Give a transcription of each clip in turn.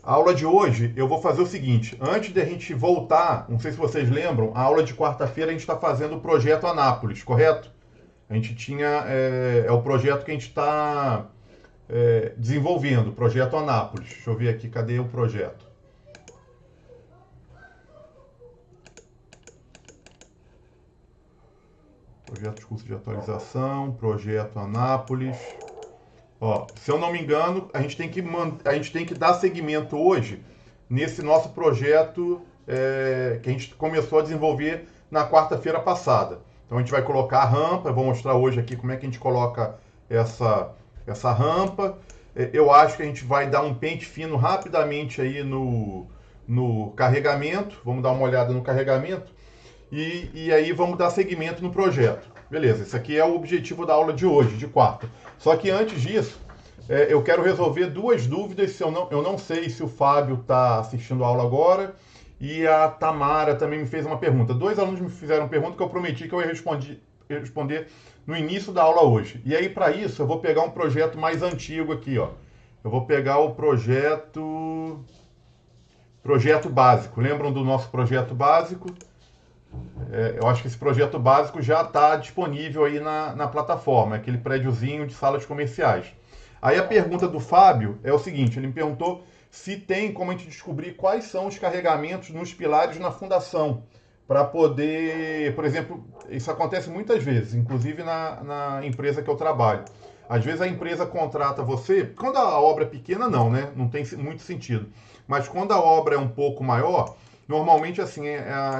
A aula de hoje eu vou fazer o seguinte, antes de a gente voltar, não sei se vocês lembram, a aula de quarta-feira a gente está fazendo o projeto Anápolis, correto? A gente tinha, é o projeto que a gente está desenvolvendo, o projeto Anápolis. Deixa eu ver aqui, cadê o projeto? Projeto de curso de atualização, projeto Anápolis. Ó, se eu não me engano, a gente tem que dar seguimento hoje nesse nosso projeto que a gente começou a desenvolver na quarta-feira passada. Então a gente vai colocar a rampa, eu vou mostrar hoje aqui como é que a gente coloca essa rampa. Eu acho que a gente vai dar um pente fino rapidamente aí no carregamento. Vamos dar uma olhada no carregamento. E aí vamos dar seguimento no projeto. Beleza, esse aqui é o objetivo da aula de hoje, de quarta. Só que antes disso, eu quero resolver duas dúvidas. Eu não sei se o Fábio está assistindo a aula agora e a Tamara também me fez uma pergunta. Dois alunos me fizeram pergunta que eu prometi que eu ia responder no início da aula hoje. E aí, para isso, eu vou pegar um projeto mais antigo aqui, ó. Eu vou pegar o projeto básico. Lembram do nosso projeto básico? Eu acho que esse projeto básico já está disponível aí na plataforma, aquele prédiozinho de salas comerciais. Aí a pergunta do Fábio é o seguinte, ele me perguntou se tem como a gente descobrir quais são os carregamentos nos pilares na fundação, para poder, por exemplo, isso acontece muitas vezes, inclusive na empresa que eu trabalho. Às vezes a empresa contrata você, quando a obra é pequena não, né? Não tem muito sentido. Mas quando a obra é um pouco maior, normalmente, assim,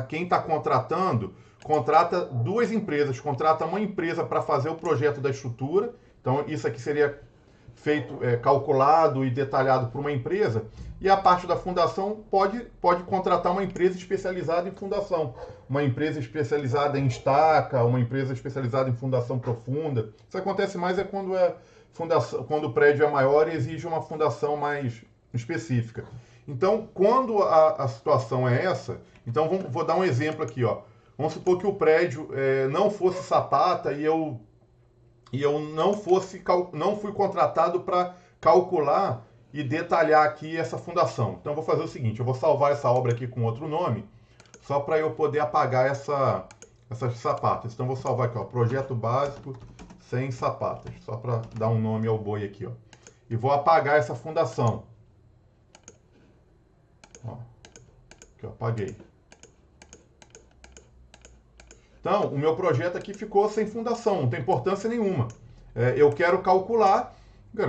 quem está contratando, contrata duas empresas. Contrata uma empresa para fazer o projeto da estrutura. Então, isso aqui seria feito, calculado e detalhado por uma empresa. E a parte da fundação pode contratar uma empresa especializada em fundação. Uma empresa especializada em estaca, uma empresa especializada em fundação profunda. Isso acontece mais quando o prédio é maior e exige uma fundação mais específica. Então, quando a situação é essa, então vou dar um exemplo aqui, ó. Vamos supor que o prédio não fosse sapata e eu não fui contratado para calcular e detalhar aqui essa fundação. Então, eu vou fazer o seguinte, eu vou salvar essa obra aqui com outro nome, só para eu poder apagar essas sapatas. Então, eu vou salvar aqui, ó, projeto básico sem sapatas, só para dar um nome ao boi aqui, ó. E vou apagar essa fundação. Ó, aqui, ó, apaguei. Então, o meu projeto aqui ficou sem fundação, não tem importância nenhuma. Eu quero calcular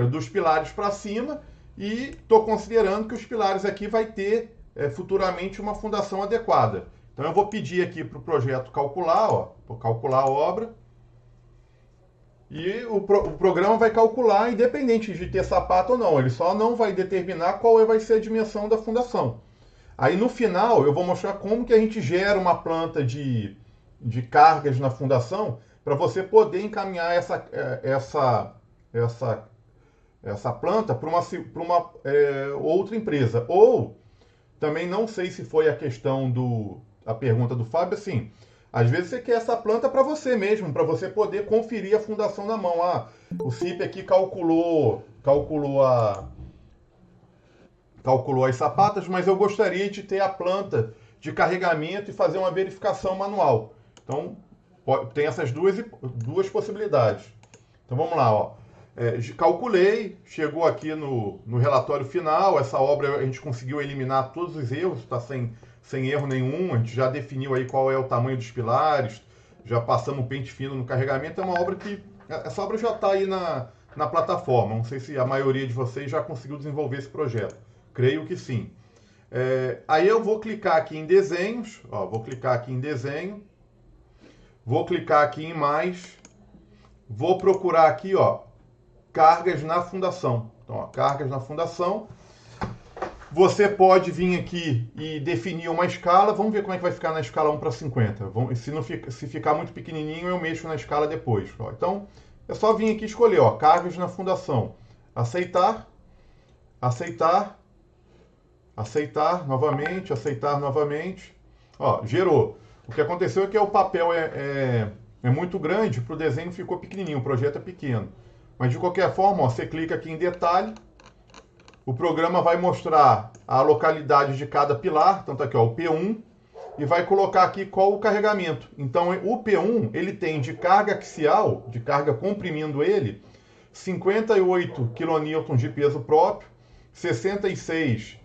dos pilares para cima e estou considerando que os pilares aqui vai ter futuramente uma fundação adequada. Então, eu vou pedir aqui para o projeto calcular, ó, vou calcular a obra. E o programa vai calcular, independente de ter sapato ou não. Ele só não vai determinar qual vai ser a dimensão da fundação. Aí, no final, eu vou mostrar como que a gente gera uma planta de cargas na fundação para você poder encaminhar essa planta para uma outra empresa. Ou, também não sei se foi a pergunta do Fábio, assim, às vezes você quer essa planta para você mesmo, para você poder conferir a fundação na mão. Ah, o CIP aqui calculou as sapatas, mas eu gostaria de ter a planta de carregamento e fazer uma verificação manual. Então, tem essas duas possibilidades. Então, vamos lá, ó. Calculei, chegou aqui no relatório final, essa obra a gente conseguiu eliminar todos os erros, está sem erro nenhum, a gente já definiu aí qual é o tamanho dos pilares, já passamos o pente fino no carregamento, é uma obra essa obra já está aí na plataforma, não sei se a maioria de vocês já conseguiu desenvolver esse projeto, creio que sim. Aí eu vou clicar aqui em desenhos, ó, vou clicar aqui em desenho, vou clicar aqui em mais, vou procurar aqui, ó, cargas na fundação. Então, ó, cargas na fundação. Você pode vir aqui e definir uma escala. Vamos ver como é que vai ficar na escala 1 para 50. Se ficar muito pequenininho, eu mexo na escala depois. Ó. Então, é só vir aqui e escolher, ó, cargas na fundação. Aceitar, aceitar, aceitar novamente, aceitar novamente. Ó, gerou. O que aconteceu é que o papel é muito grande, para o desenho ficou pequenininho, o projeto é pequeno. Mas de qualquer forma, ó, você clica aqui em detalhe, o programa vai mostrar a localidade de cada pilar, então tá aqui ó, o P1, e vai colocar aqui qual o carregamento. Então o P1 ele tem de carga axial, de carga comprimindo ele, 58 kN de peso próprio, 66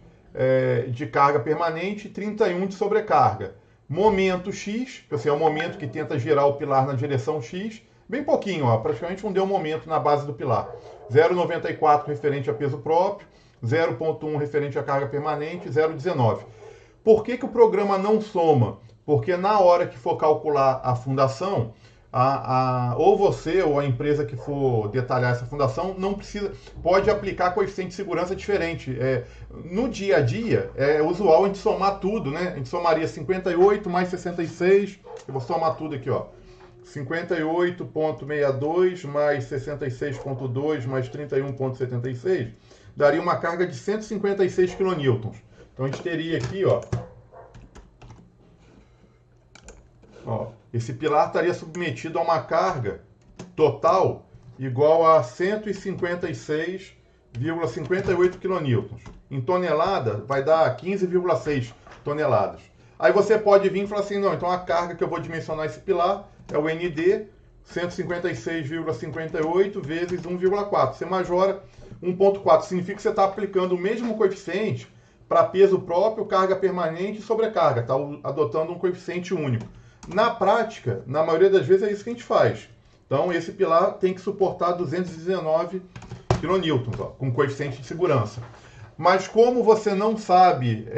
de carga permanente e 31 de sobrecarga. Momento X, é o momento que tenta girar o pilar na direção X, bem pouquinho, ó, praticamente não deu momento na base do pilar. 0,94 referente a peso próprio, 0,1 referente à carga permanente, 0,19. Por que o programa não soma? Porque na hora que for calcular a fundação, ou você ou a empresa que for detalhar essa fundação não precisa, pode aplicar coeficiente de segurança diferente. No dia a dia, é usual a gente somar tudo, né? A gente somaria 58 mais 66, eu vou somar tudo aqui, ó. 58,62 mais 66,2 mais 31,76 daria uma carga de 156 kN. Então a gente teria aqui, ó, esse pilar estaria submetido a uma carga total igual a 156,58 kN. Em tonelada vai dar 15,6 toneladas. Aí você pode vir e falar assim, não, então a carga que eu vou dimensionar esse pilar é o ND 156,58 vezes 1,4. Você majora 1,4. Significa que você está aplicando o mesmo coeficiente para peso próprio, carga permanente e sobrecarga. Está adotando um coeficiente único. Na prática, na maioria das vezes é isso que a gente faz. Então esse pilar tem que suportar 219 kN, com coeficiente de segurança. Mas como você não sabe,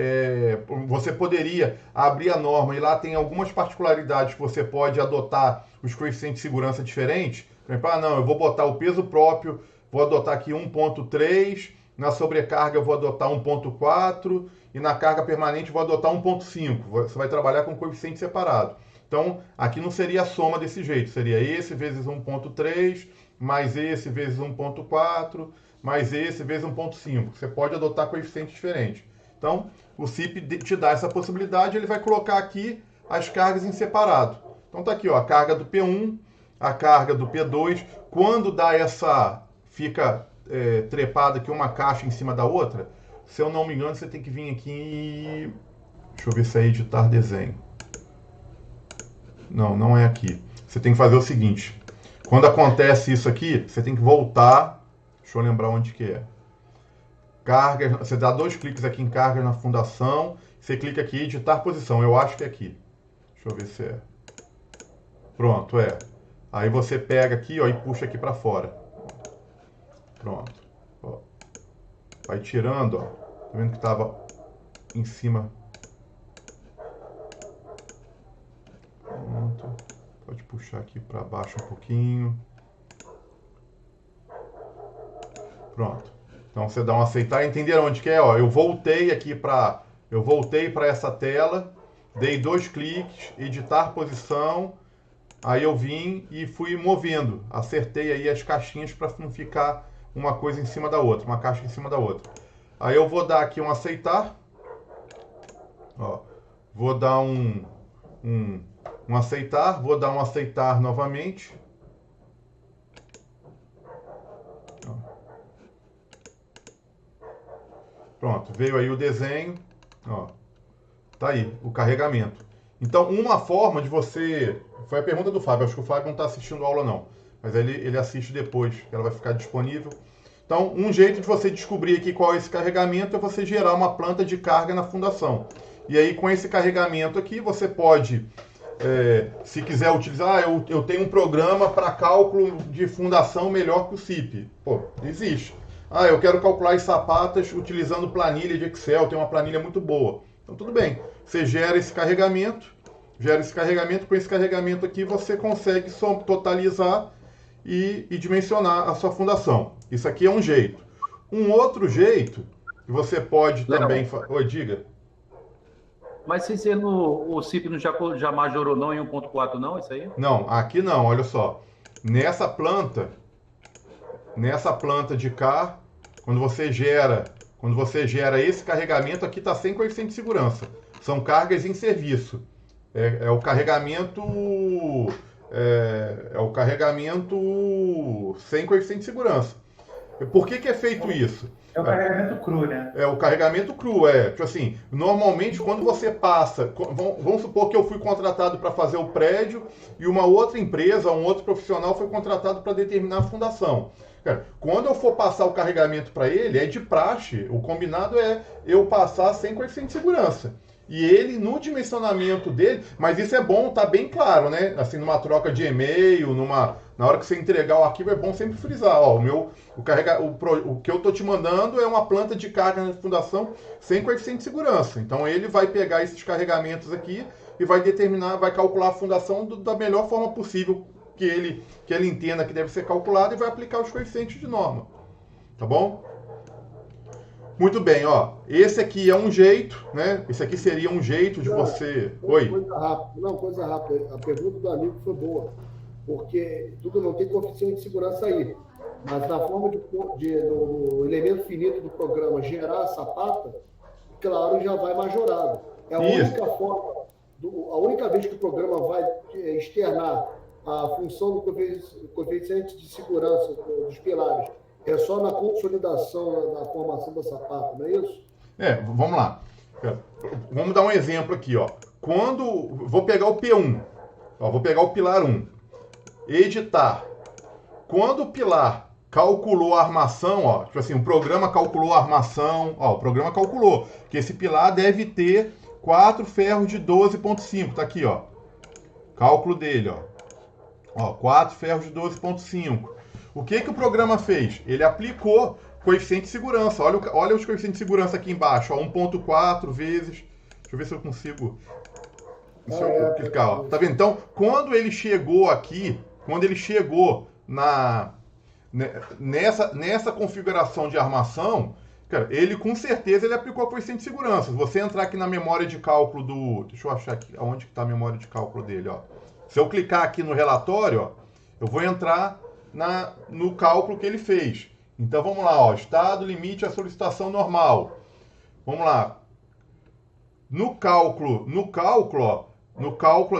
você poderia abrir a norma e lá tem algumas particularidades que você pode adotar os coeficientes de segurança diferentes. Por exemplo, não, eu vou botar o peso próprio, vou adotar aqui 1,3, na sobrecarga eu vou adotar 1,4 e na carga permanente eu vou adotar 1,5. Você vai trabalhar com coeficiente separado. Então, aqui não seria a soma desse jeito, seria esse vezes 1,3, mais esse vezes 1,4, mais esse vezes 1,5. Você pode adotar coeficientes diferentes. Então, o CIP te dá essa possibilidade, ele vai colocar aqui as cargas em separado. Então tá aqui, ó, a carga do P1, a carga do P2. Quando dá fica trepada aqui uma caixa em cima da outra, se eu não me engano, você tem que vir aqui e... Deixa eu ver se é editar desenho. Não, não é aqui. Você tem que fazer o seguinte. Quando acontece isso aqui, você tem que voltar. Deixa eu lembrar onde que é. Carga, você dá 2 cliques aqui em carga na fundação. Você clica aqui em editar posição. Eu acho que é aqui. Deixa eu ver se é. Pronto, é. Aí você pega aqui, ó, e puxa aqui para fora. Pronto. Ó. Vai tirando, ó. Tá vendo que tava em cima. Pronto. Pode puxar aqui para baixo um pouquinho. Pronto. Então você dá um aceitar. Entenderam onde que é? Ó, eu voltei para essa tela, dei 2 cliques, editar posição. Aí eu vim e fui movendo. Acertei aí as caixinhas para não ficar uma coisa em cima da outra, uma caixa em cima da outra. Aí eu vou dar aqui um aceitar. Ó, vou dar um aceitar, vou dar um aceitar novamente. Pronto, veio aí o desenho, ó, tá aí o carregamento. Então, uma forma de você... Foi a pergunta do Fábio, acho que o Fábio não está assistindo a aula não, mas ele assiste depois, que ela vai ficar disponível. Então, um jeito de você descobrir aqui qual é esse carregamento é você gerar uma planta de carga na fundação. E aí, com esse carregamento aqui, você pode... se quiser utilizar, eu tenho um programa para cálculo de fundação melhor que o CIP. Pô, existe. Eu quero calcular as sapatas utilizando planilha de Excel, tem uma planilha muito boa. Então tudo bem, você gera esse carregamento, com esse carregamento aqui você consegue totalizar e dimensionar a sua fundação. Isso aqui é um jeito. Um outro jeito que você pode também... Oi, diga. Mas se você o CIP não já majorou não em 1.4 não, isso aí? Não, aqui não, olha só. Nessa planta de cá, quando você gera esse carregamento, aqui está sem coeficiente de segurança. São cargas em serviço. É o carregamento sem coeficiente de segurança. Por que que é feito isso? É o carregamento cru, né? É o carregamento cru, tipo assim, normalmente quando você passa, vamos supor que eu fui contratado para fazer o prédio e uma outra empresa, um outro profissional foi contratado para determinar a fundação. Cara, quando eu for passar o carregamento para ele, é de praxe, o combinado é eu passar sem coeficiente de segurança. E ele, no dimensionamento dele, mas isso é bom, tá bem claro, né? Assim, numa troca de e-mail, na hora que você entregar o arquivo, é bom sempre frisar, ó, o que eu tô te mandando é uma planta de carga na fundação sem coeficiente de segurança. Então ele vai pegar esses carregamentos aqui e vai determinar, vai calcular a fundação da melhor forma possível que ele entenda que deve ser calculado e vai aplicar os coeficientes de norma. Tá bom? Muito bem, ó. Esse aqui é um jeito, né? Esse aqui seria um jeito de você... Oi? Coisa rápida. A pergunta do amigo foi boa, porque tudo não tem coeficiente de segurança aí. Mas na forma no elemento finito do programa gerar a sapata, claro, já vai majorado. É a única forma, a única vez que o programa vai externar a função do coeficiente de segurança dos pilares é só na consolidação da formação da sapata, não é isso? Vamos lá. Vamos dar um exemplo aqui, ó. Vou pegar o P1, ó, vou pegar o pilar 1. Editar. Quando o pilar calculou a armação, ó, tipo assim, o programa calculou a armação, ó, o programa calculou que esse pilar deve ter 4 ferros de 12,5, tá aqui, ó. Cálculo dele, ó, 4 ferros de 12,5. O que o programa fez? Ele aplicou coeficiente de segurança. Olha os coeficientes de segurança aqui embaixo, ó, 1,4 vezes. Deixa eu ver se eu consigo clicar, ó. Tá vendo? Então, quando ele chegou aqui, nessa configuração de armação, cara, ele com certeza ele aplicou a coeficiente de segurança. Se você entrar aqui na memória de cálculo deixa eu achar aqui onde que está a memória de cálculo dele, ó. Se eu clicar aqui no relatório, ó, eu vou entrar no cálculo que ele fez. Então vamos lá, ó, estado limite à solicitação normal. Vamos lá. No cálculo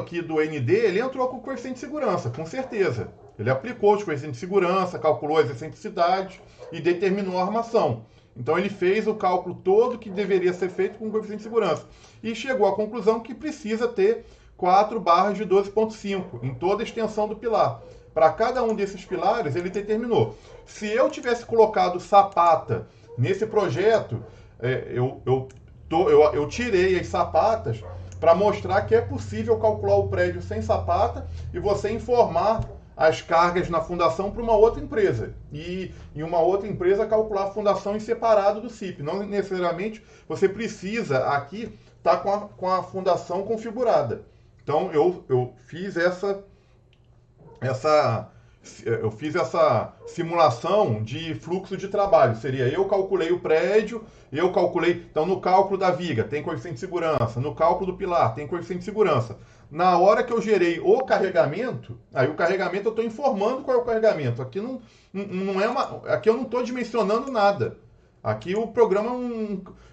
aqui do ND, ele entrou com o coeficiente de segurança, com certeza. Ele aplicou os coeficientes de segurança, calculou as excentricidades e determinou a armação. Então ele fez o cálculo todo que deveria ser feito com o coeficiente de segurança. E chegou à conclusão que precisa ter 4 barras de 12,5 em toda a extensão do pilar. Para cada um desses pilares, ele determinou. Se eu tivesse colocado sapata nesse projeto, eu tirei as sapatas para mostrar que é possível calcular o prédio sem sapata e você informar as cargas na fundação para uma outra empresa. E uma outra empresa calcular a fundação em separado do CIP. Não necessariamente você precisa aqui estar com a fundação configurada. Então eu fiz essa simulação de fluxo de trabalho. Seria, eu calculei o prédio, então no cálculo da viga tem coeficiente de segurança, no cálculo do pilar tem coeficiente de segurança. Na hora que eu gerei o carregamento, aí o carregamento eu estou informando qual é o carregamento. Aqui aqui eu não estou dimensionando nada. Aqui o programa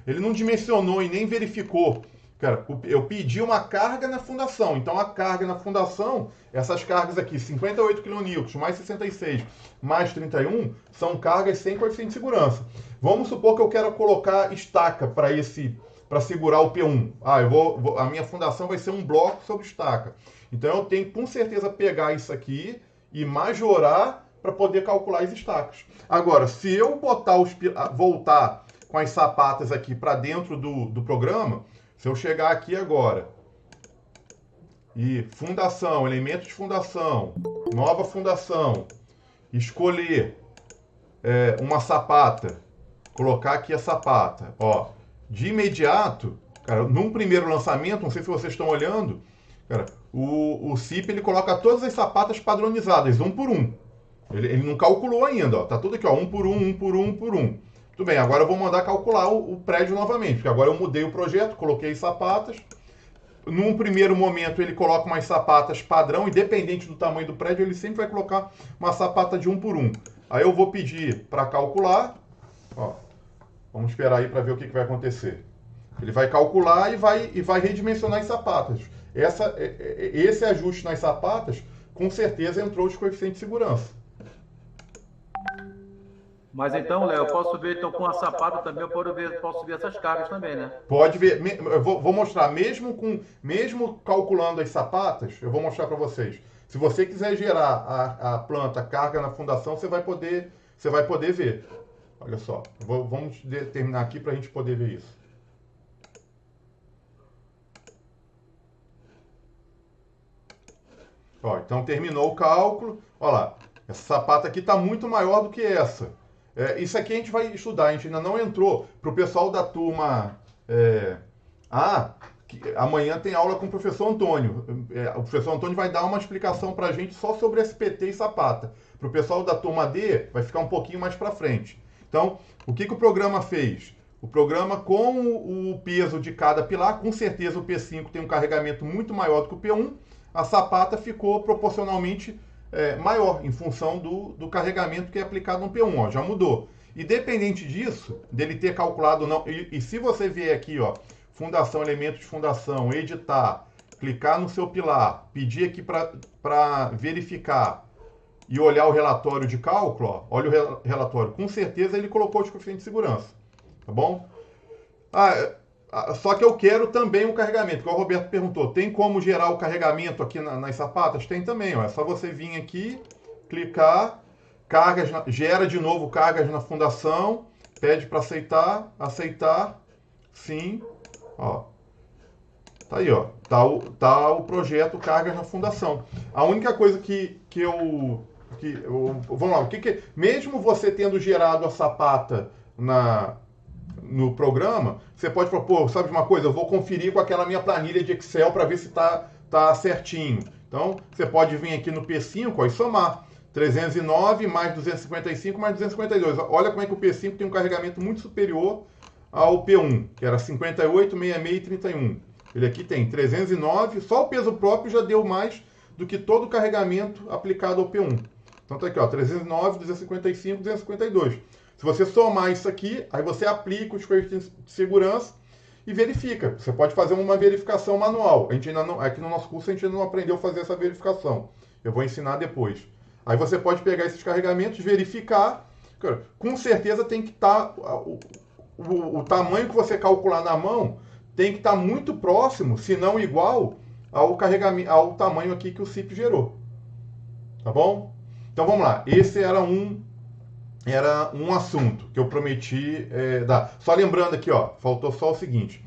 ele não dimensionou e nem verificou. Cara, eu pedi uma carga na fundação. Então a carga na fundação, essas cargas aqui, 58 kN, mais 66, mais 31, são cargas sem coeficiente de segurança. Vamos supor que eu quero colocar estaca para segurar o P1. A minha fundação vai ser um bloco sobre estaca. Então eu tenho com certeza pegar isso aqui e majorar para poder calcular as estacas. Agora, se eu voltar com as sapatas aqui para dentro do programa, se eu chegar aqui agora e fundação, elemento de fundação, nova fundação, escolher uma sapata, colocar aqui a sapata, ó, de imediato, cara, num primeiro lançamento, não sei se vocês estão olhando, cara, o CIP ele coloca todas as sapatas padronizadas, um por um. Ele não calculou ainda, ó, tá tudo aqui, ó, um por um. Tudo bem, agora eu vou mandar calcular o prédio novamente, porque agora eu mudei o projeto, coloquei sapatas. Num primeiro momento ele coloca umas sapatas padrão, independente do tamanho do prédio, ele sempre vai colocar uma sapata de 1 por 1. Aí eu vou pedir para calcular, ó, vamos esperar aí para ver o que vai acontecer. Ele vai calcular e vai redimensionar as sapatas. Esse ajuste nas sapatas, com certeza entrou os coeficientes de segurança. Mas então, Léo, eu posso ver então com a sapata também, posso ver essas cargas também, né? Pode ver, eu vou mostrar, mesmo calculando as sapatas, eu vou mostrar para vocês. Se você quiser gerar a planta, a carga na fundação, você vai poder ver. Olha só, vamos terminar aqui para a gente poder ver isso. Ó, então terminou o cálculo. Olha lá, essa sapata aqui está muito maior do que essa. Isso aqui a gente vai estudar, a gente ainda não entrou. Para o pessoal da turma amanhã tem aula com o professor Antônio. O professor Antônio vai dar uma explicação para a gente só sobre SPT e sapata. Para o pessoal da turma D, vai ficar um pouquinho mais para frente. Então, o que o programa fez? O programa, com o peso de cada pilar, com certeza o P5 tem um carregamento muito maior do que o P1, a sapata ficou proporcionalmente maior, em função do carregamento que é aplicado no P1, ó, já mudou. Independente disso, dele ter calculado ou não, e se você vier aqui, ó, fundação, elementos de fundação, editar, clicar no seu pilar, pedir aqui para verificar e olhar o relatório de cálculo, ó, olha o relatório, com certeza ele colocou os coeficientes de segurança, tá bom? Só que eu quero também um carregamento, igual o Roberto perguntou. Tem como gerar o carregamento aqui nas sapatas? Tem também, ó. É só você vir aqui, clicar, gera de novo cargas na fundação, pede para aceitar, sim, ó. Tá aí, ó. Tá o projeto Cargas na Fundação. A única coisa vamos lá, mesmo você tendo gerado a sapata no programa, você pode falar, pô, sabe de uma coisa? Eu vou conferir com aquela minha planilha de Excel para ver se tá certinho. Então, você pode vir aqui no P5, ó, e somar. 309 mais 255 mais 252. Olha como é que o P5 tem um carregamento muito superior ao P1, que era 58, 66 e 31. Ele aqui tem 309, só o peso próprio já deu mais do que todo o carregamento aplicado ao P1. Então tá aqui, ó, 309, 255, 252. Se você somar isso aqui, aí você aplica os coeficientes de segurança e verifica. Você pode fazer uma verificação manual. A gente ainda não, aqui no nosso curso a gente ainda não aprendeu a fazer essa verificação. Eu vou ensinar depois. Aí você pode pegar esses carregamentos, verificar. Cara, com certeza tem que estar o tamanho que você calcular na mão tem que estar muito próximo, se não igual, ao tamanho aqui que o CIP gerou. Tá bom? Então vamos lá. Esse era um assunto que eu prometi dar. Só lembrando aqui, ó, faltou só o seguinte.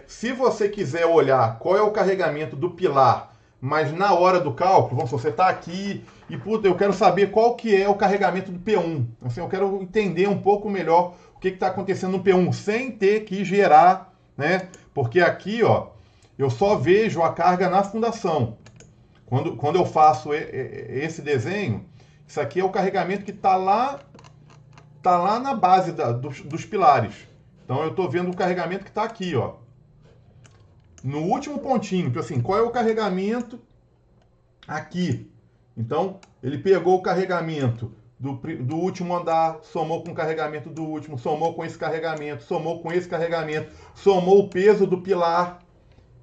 Se você quiser olhar qual é o carregamento do pilar, mas na hora do cálculo, vamos supor, você está aqui e, puta, eu quero saber qual que é o carregamento do P1. Assim, eu quero entender um pouco melhor o que está acontecendo no P1, sem ter que gerar, né? Porque aqui, ó, eu só vejo a carga na fundação. Quando eu faço esse desenho, isso aqui é o carregamento que está lá na base dos pilares. Então eu estou vendo o carregamento que está aqui, ó. No último pontinho, então, assim, qual é o carregamento aqui? Então, ele pegou o carregamento do último andar, somou com o carregamento do último, somou com esse carregamento, somou com esse carregamento, somou o peso do pilar,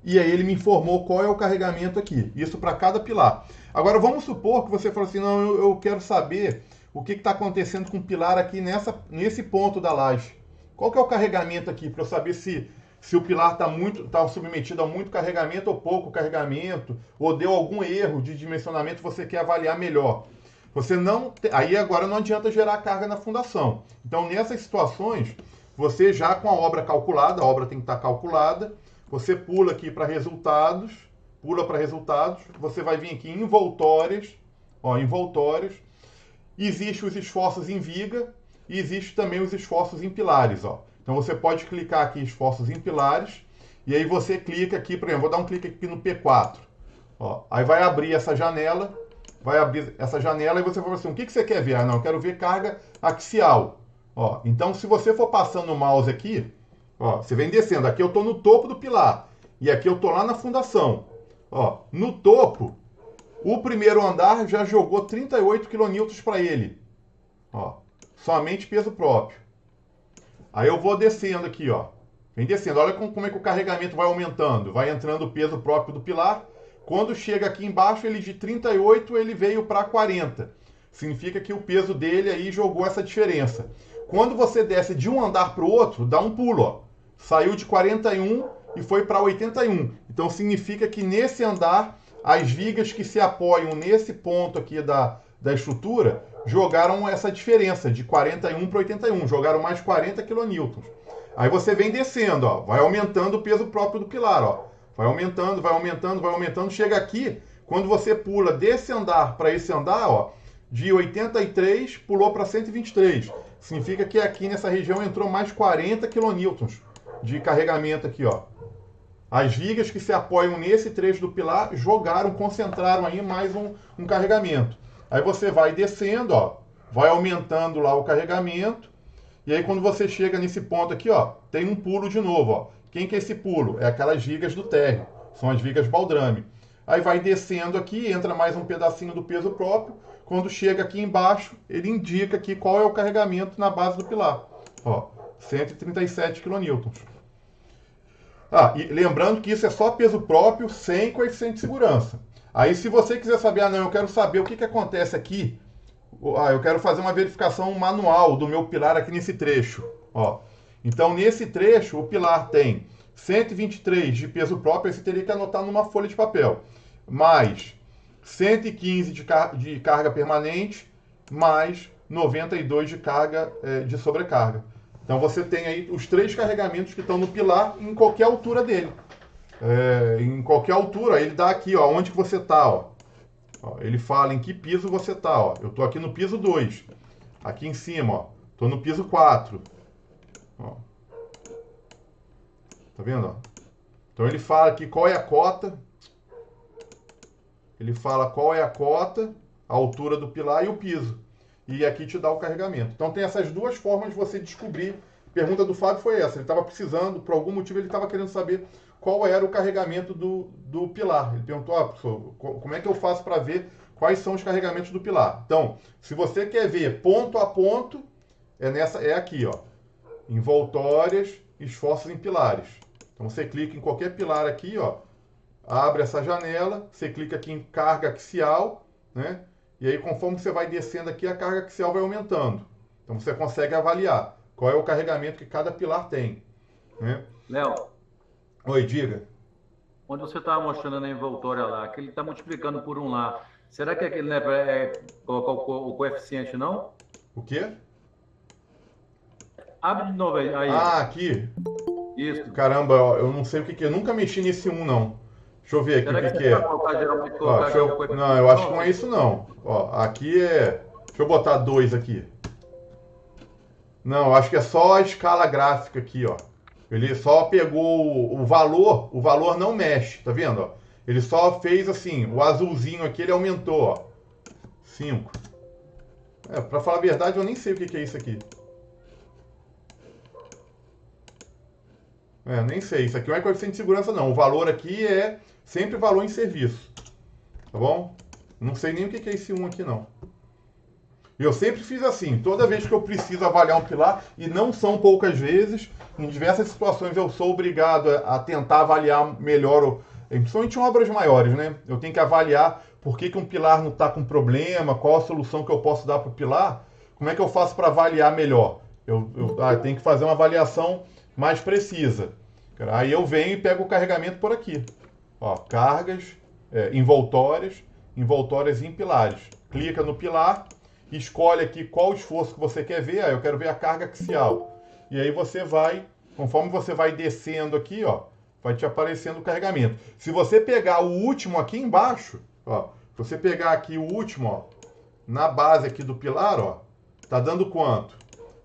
e aí ele me informou qual é o carregamento aqui. Isso para cada pilar. Agora, vamos supor que você falou assim, não, eu quero saber o que está acontecendo com o pilar aqui nesse ponto da laje. Qual que é o carregamento aqui, para eu saber se o pilar está submetido a muito carregamento ou pouco carregamento, ou deu algum erro de dimensionamento, você quer avaliar melhor. Aí agora não adianta gerar carga na fundação. Então, nessas situações, você já com a obra calculada, a obra tem que estar calculada, você pula aqui para resultados, você vai vir aqui em envoltórias, ó, envoltórias, existem os esforços em viga e existe também os esforços em pilares, ó. Então você pode clicar aqui em esforços em pilares e aí você clica aqui, por exemplo, vou dar um clique aqui no P4. Ó, aí vai abrir essa janela e você vai falar assim, o que você quer ver? Ah, não, eu quero ver carga axial. Ó, então se você for passando o mouse aqui, ó, você vem descendo, aqui eu estou no topo do pilar e aqui eu estou lá na fundação. Ó, no topo, o primeiro andar já jogou 38 kN para ele. Ó, somente peso próprio. Aí eu vou descendo aqui, ó. Vem descendo. Olha como é que o carregamento vai aumentando. Vai entrando o peso próprio do pilar. Quando chega aqui embaixo, ele de 38, ele veio para 40. significa que o peso dele aí jogou essa diferença. Quando você desce de um andar para o outro, dá um pulo, ó. Saiu de 41 e foi para 81. Então significa que nesse andar, as vigas que se apoiam nesse ponto aqui da estrutura jogaram essa diferença de 41 para 81, jogaram mais 40 kN. Aí você vem descendo, ó, vai aumentando o peso próprio do pilar, ó. Vai aumentando, vai aumentando, vai aumentando. Chega aqui, quando você pula desse andar para esse andar, ó, de 83 pulou para 123. Significa que aqui nessa região entrou mais 40 kN de carregamento aqui, ó. As vigas que se apoiam nesse trecho do pilar jogaram, concentraram aí mais um carregamento. Aí você vai descendo, ó, vai aumentando lá o carregamento. E aí quando você chega nesse ponto aqui, ó, tem um pulo de novo, ó. Quem que é esse pulo? É aquelas vigas do térreo, são as vigas baldrame. Aí vai descendo aqui, entra mais um pedacinho do peso próprio. Quando chega aqui embaixo, ele indica aqui qual é o carregamento na base do pilar. Ó, 137 kN. Ah, e lembrando que isso é só peso próprio, sem coeficiente de segurança. Aí se você quiser saber, ah não, eu quero saber o que acontece aqui, eu quero fazer uma verificação manual do meu pilar aqui nesse trecho. Ó. Então nesse trecho o pilar tem 123 de peso próprio, você teria que anotar numa folha de papel, mais 115 de carga permanente, mais 92 de carga de sobrecarga. Então você tem aí os 3 carregamentos que estão no pilar em qualquer altura dele. Em qualquer altura, ele dá aqui, ó, onde que você está, ó. Ele fala em que piso você está, ó. Eu estou aqui no piso 2. Aqui em cima, ó. Estou no piso 4. Ó. Tá vendo, ó? Então ele fala aqui qual é a cota. Ele fala qual é a cota, a altura do pilar e o piso. E aqui te dá o carregamento. Então tem essas duas formas de você descobrir. A pergunta do Fábio foi essa. Ele estava precisando, por algum motivo, ele estava querendo saber qual era o carregamento do pilar. Ele perguntou, professor, como é que eu faço para ver quais são os carregamentos do pilar? Então, se você quer ver ponto a ponto, é aqui, ó. Envoltórias, esforços em pilares. Então você clica em qualquer pilar aqui, ó. Abre essa janela, você clica aqui em carga axial, né? E aí, conforme você vai descendo aqui, a carga axial vai aumentando. Então, você consegue avaliar qual é o carregamento que cada pilar tem. Né? Léo. Oi, diga. Onde você estava mostrando na envoltória lá, que ele está multiplicando por 1 lá. Será que aquele não é colocar o coeficiente, não? O quê? Abre de novo aí. Ah, aqui? Isso. Caramba, eu não sei o que é. Eu nunca mexi nesse 1, não. Deixa eu ver aqui o que é. Não, eu acho que não é isso não. Ó, aqui é... Deixa eu botar 2 aqui. Não, eu acho que é só a escala gráfica aqui, ó. Ele só pegou o valor não mexe, tá vendo? Ó? Ele só fez assim, o azulzinho aqui ele aumentou, ó. 5. Pra falar a verdade, eu nem sei o que é isso aqui. Nem sei. Isso aqui não é coeficiente de segurança, não. O valor aqui é sempre valor em serviço. Tá bom? Não sei nem o que é esse 1 aqui, não. Eu sempre fiz assim. Toda vez que eu preciso avaliar um pilar, e não são poucas vezes, em diversas situações eu sou obrigado a tentar avaliar melhor, principalmente em obras maiores, né? Eu tenho que avaliar por que um pilar não está com problema, qual a solução que eu posso dar para o pilar, como é que eu faço para avaliar melhor. Eu tenho que fazer uma avaliação mais precisa. Aí eu venho e pego o carregamento por aqui. Ó, cargas, envoltórias em pilares. Clica no pilar, escolhe aqui qual esforço que você quer ver. Eu quero ver a carga axial. E aí você vai, conforme você vai descendo aqui, ó, vai te aparecendo o carregamento. Se você pegar o último aqui embaixo, ó, se você pegar aqui o último, ó, na base aqui do pilar, ó, tá dando quanto?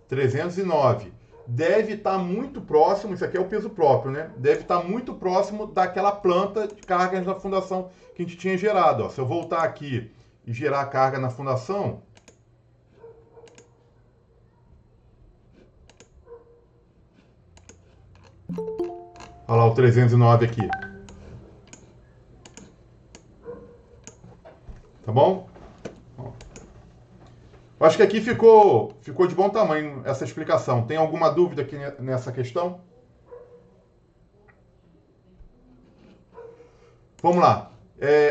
309. Deve estar muito próximo, isso aqui é o peso próprio, né? Deve estar muito próximo daquela planta de cargas na fundação que a gente tinha gerado. Ó. Se eu voltar aqui e gerar a carga na fundação, olha lá o 309 aqui. Tá bom? Eu acho que aqui ficou de bom tamanho essa explicação. Tem alguma dúvida aqui nessa questão? Vamos lá.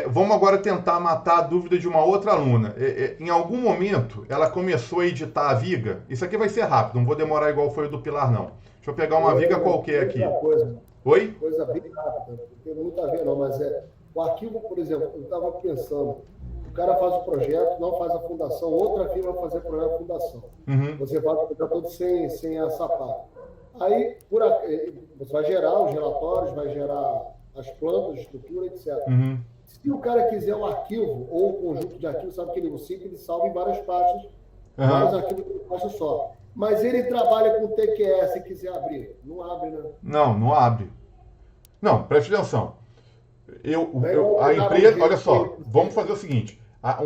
Vamos agora tentar matar a dúvida de uma outra aluna. Em algum momento, ela começou a editar a viga. Isso aqui vai ser rápido, não vou demorar igual foi o do Pilar, não. Deixa eu pegar uma viga qualquer aqui. Oi? Coisa bem rápida, não tem muito a ver não, mas o arquivo, por exemplo, eu estava pensando, o cara faz o projeto, não faz a fundação, outra firma vai fazer o projeto de fundação. Uhum. Você faz o projeto todo sem a sapata. Aí, você vai gerar os relatórios, vai gerar as plantas, a estrutura, etc. Uhum. Se o cara quiser um arquivo ou um conjunto de arquivos, sabe que ele ele salva em várias pastas, vários arquivos em uma pasta só. Mas ele trabalha com TQS e quiser abrir. Não abre, né? Não abre. Não, preste atenção. A empresa, olha só, vamos fazer o seguinte.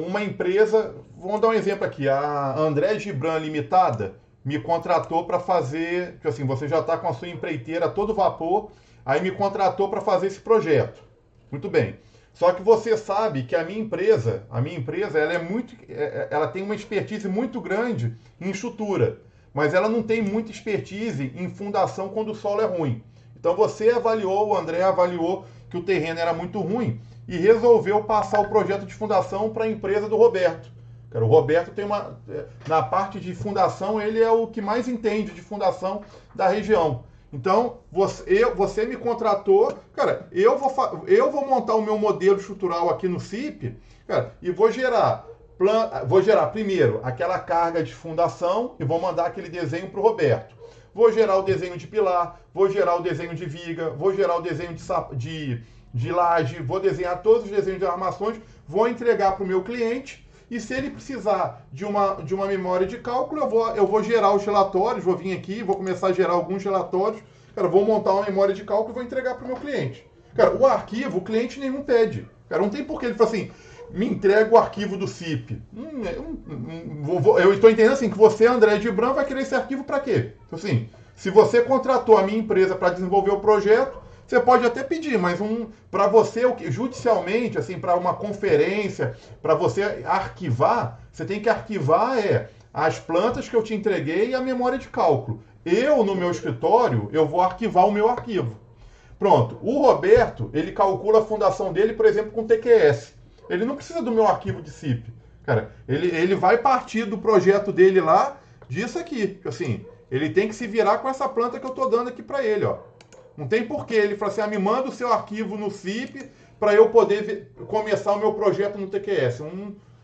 Uma empresa, vamos dar um exemplo aqui. A André Gibran Limitada me contratou para fazer, tipo assim, você já está com a sua empreiteira a todo vapor, aí me contratou para fazer esse projeto. Muito bem. Só que você sabe que a minha empresa, ela tem uma expertise muito grande em estrutura, mas ela não tem muita expertise em fundação quando o solo é ruim. Então o André avaliou que o terreno era muito ruim e resolveu passar o projeto de fundação para a empresa do Roberto. Cara, o Roberto na parte de fundação, ele é o que mais entende de fundação da região. Então, você me contratou, cara, eu vou montar o meu modelo estrutural aqui no CIP, cara, e vou gerar primeiro aquela carga de fundação e vou mandar aquele desenho para o Roberto. Vou gerar o desenho de pilar, vou gerar o desenho de viga, vou gerar o desenho de laje, vou desenhar todos os desenhos de armações, vou entregar para o meu cliente. E se ele precisar de uma memória de cálculo, eu vou gerar os relatórios, vou vir aqui, vou começar a gerar alguns relatórios, cara, vou montar uma memória de cálculo e vou entregar para o meu cliente. Cara, o arquivo, o cliente nenhum pede. Cara, não tem porquê ele fala assim, me entrega o arquivo do CIP. Eu estou entendendo assim, que você, André Gibran, vai querer esse arquivo para quê? Assim, se você contratou a minha empresa para desenvolver o projeto, você pode até pedir, mas para você, judicialmente, assim, para uma conferência, para você arquivar, você tem que arquivar as plantas que eu te entreguei e a memória de cálculo. No meu escritório, eu vou arquivar o meu arquivo. Pronto. O Roberto, ele calcula a fundação dele, por exemplo, com TQS. Ele não precisa do meu arquivo de CIP. Cara, ele vai partir do projeto dele lá, disso aqui. Assim, ele tem que se virar com essa planta que eu estou dando aqui para ele, ó. Não tem porquê. Ele fala assim, me manda o seu arquivo no CIP para eu poder começar o meu projeto no TQS.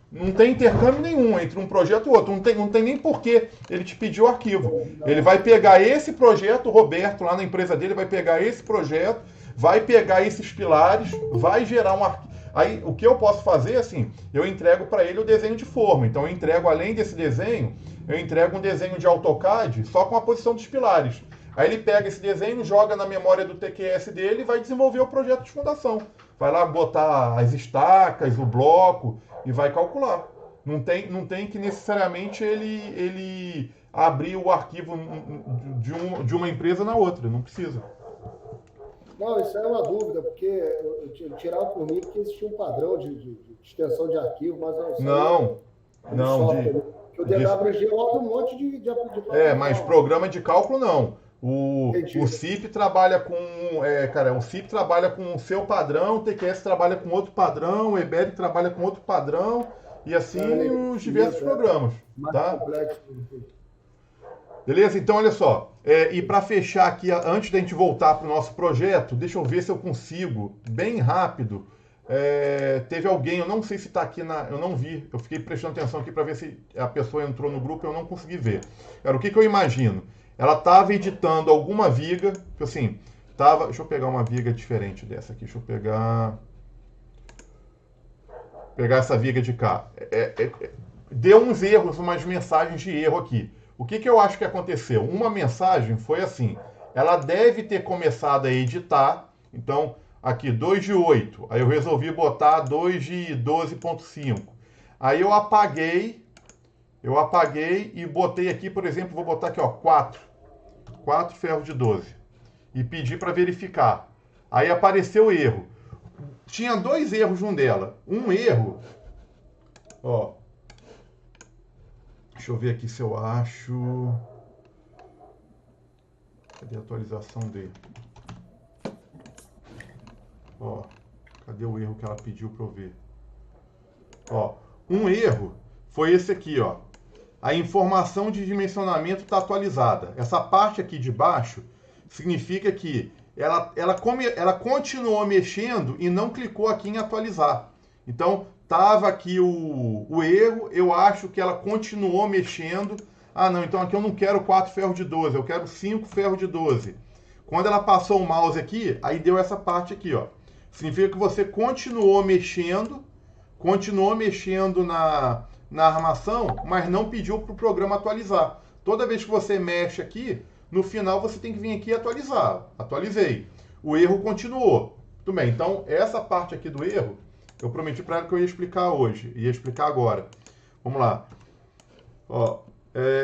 Não tem intercâmbio nenhum entre um projeto e outro. Não tem nem porquê ele te pedir o arquivo. Ele vai pegar esse projeto, o Roberto, lá na empresa dele, vai pegar esse projeto, vai pegar esses pilares, vai gerar um arquivo. Aí, o que eu posso fazer, assim, eu entrego para ele o desenho de forma. Então, eu entrego, além desse desenho, eu entrego um desenho de AutoCAD só com a posição dos pilares. Aí ele pega esse desenho, joga na memória do TQS dele e vai desenvolver o projeto de fundação. Vai lá botar as estacas, o bloco e vai calcular. Não tem que necessariamente ele abrir o arquivo de uma empresa na outra. Não precisa. Não, isso é uma dúvida, porque eu tirava por mim porque existia um padrão de extensão de arquivo, mas não. O DWG roda um monte de mas programa de cálculo não. O CIP trabalha com o CIP trabalha com o seu padrão, o TQS trabalha com outro padrão, o EBER trabalha com outro padrão e assim os diversos programas, tá? Beleza? Então olha só, e para fechar aqui, antes da gente voltar para o nosso projeto, deixa eu ver se eu consigo, bem rápido. Teve alguém, eu não sei se está aqui eu não vi, eu fiquei prestando atenção aqui para ver se a pessoa entrou no grupo, eu não consegui ver. O que eu imagino? Ela estava editando alguma viga, assim, deixa eu pegar uma viga diferente dessa aqui, deixa eu pegar essa viga de cá. Deu uns erros, umas mensagens de erro aqui. O que eu acho que aconteceu? Uma mensagem foi assim, ela deve ter começado a editar, então, aqui, 2 de 8, aí eu resolvi botar 2 de 12.5. Aí eu apaguei e botei aqui, por exemplo, vou botar aqui, ó, 4 ferros de 12 e pedi para verificar. Aí apareceu o erro. Tinha 2 erros num dela. Um erro, ó, deixa eu ver aqui se eu acho. Cadê a atualização dele? Ó, Cadê o erro que ela pediu para eu ver? Ó, um erro foi esse aqui, ó. A informação de dimensionamento está atualizada. Essa parte aqui de baixo significa que ela continuou mexendo e não clicou aqui em atualizar. Então, estava aqui o erro, eu acho que ela continuou mexendo. Ah, não, então aqui eu não quero 4 ferros de 12, eu quero 5 ferros de 12. Quando ela passou o mouse aqui, aí deu essa parte aqui, ó. Significa que você continuou mexendo na armação, mas não pediu para o programa atualizar. Toda vez que você mexe aqui, no final você tem que vir aqui e atualizar. Atualizei. O erro continuou. Tudo bem, então essa parte aqui do erro, eu prometi para ela que eu ia explicar hoje, ia explicar agora. Vamos lá. Ó,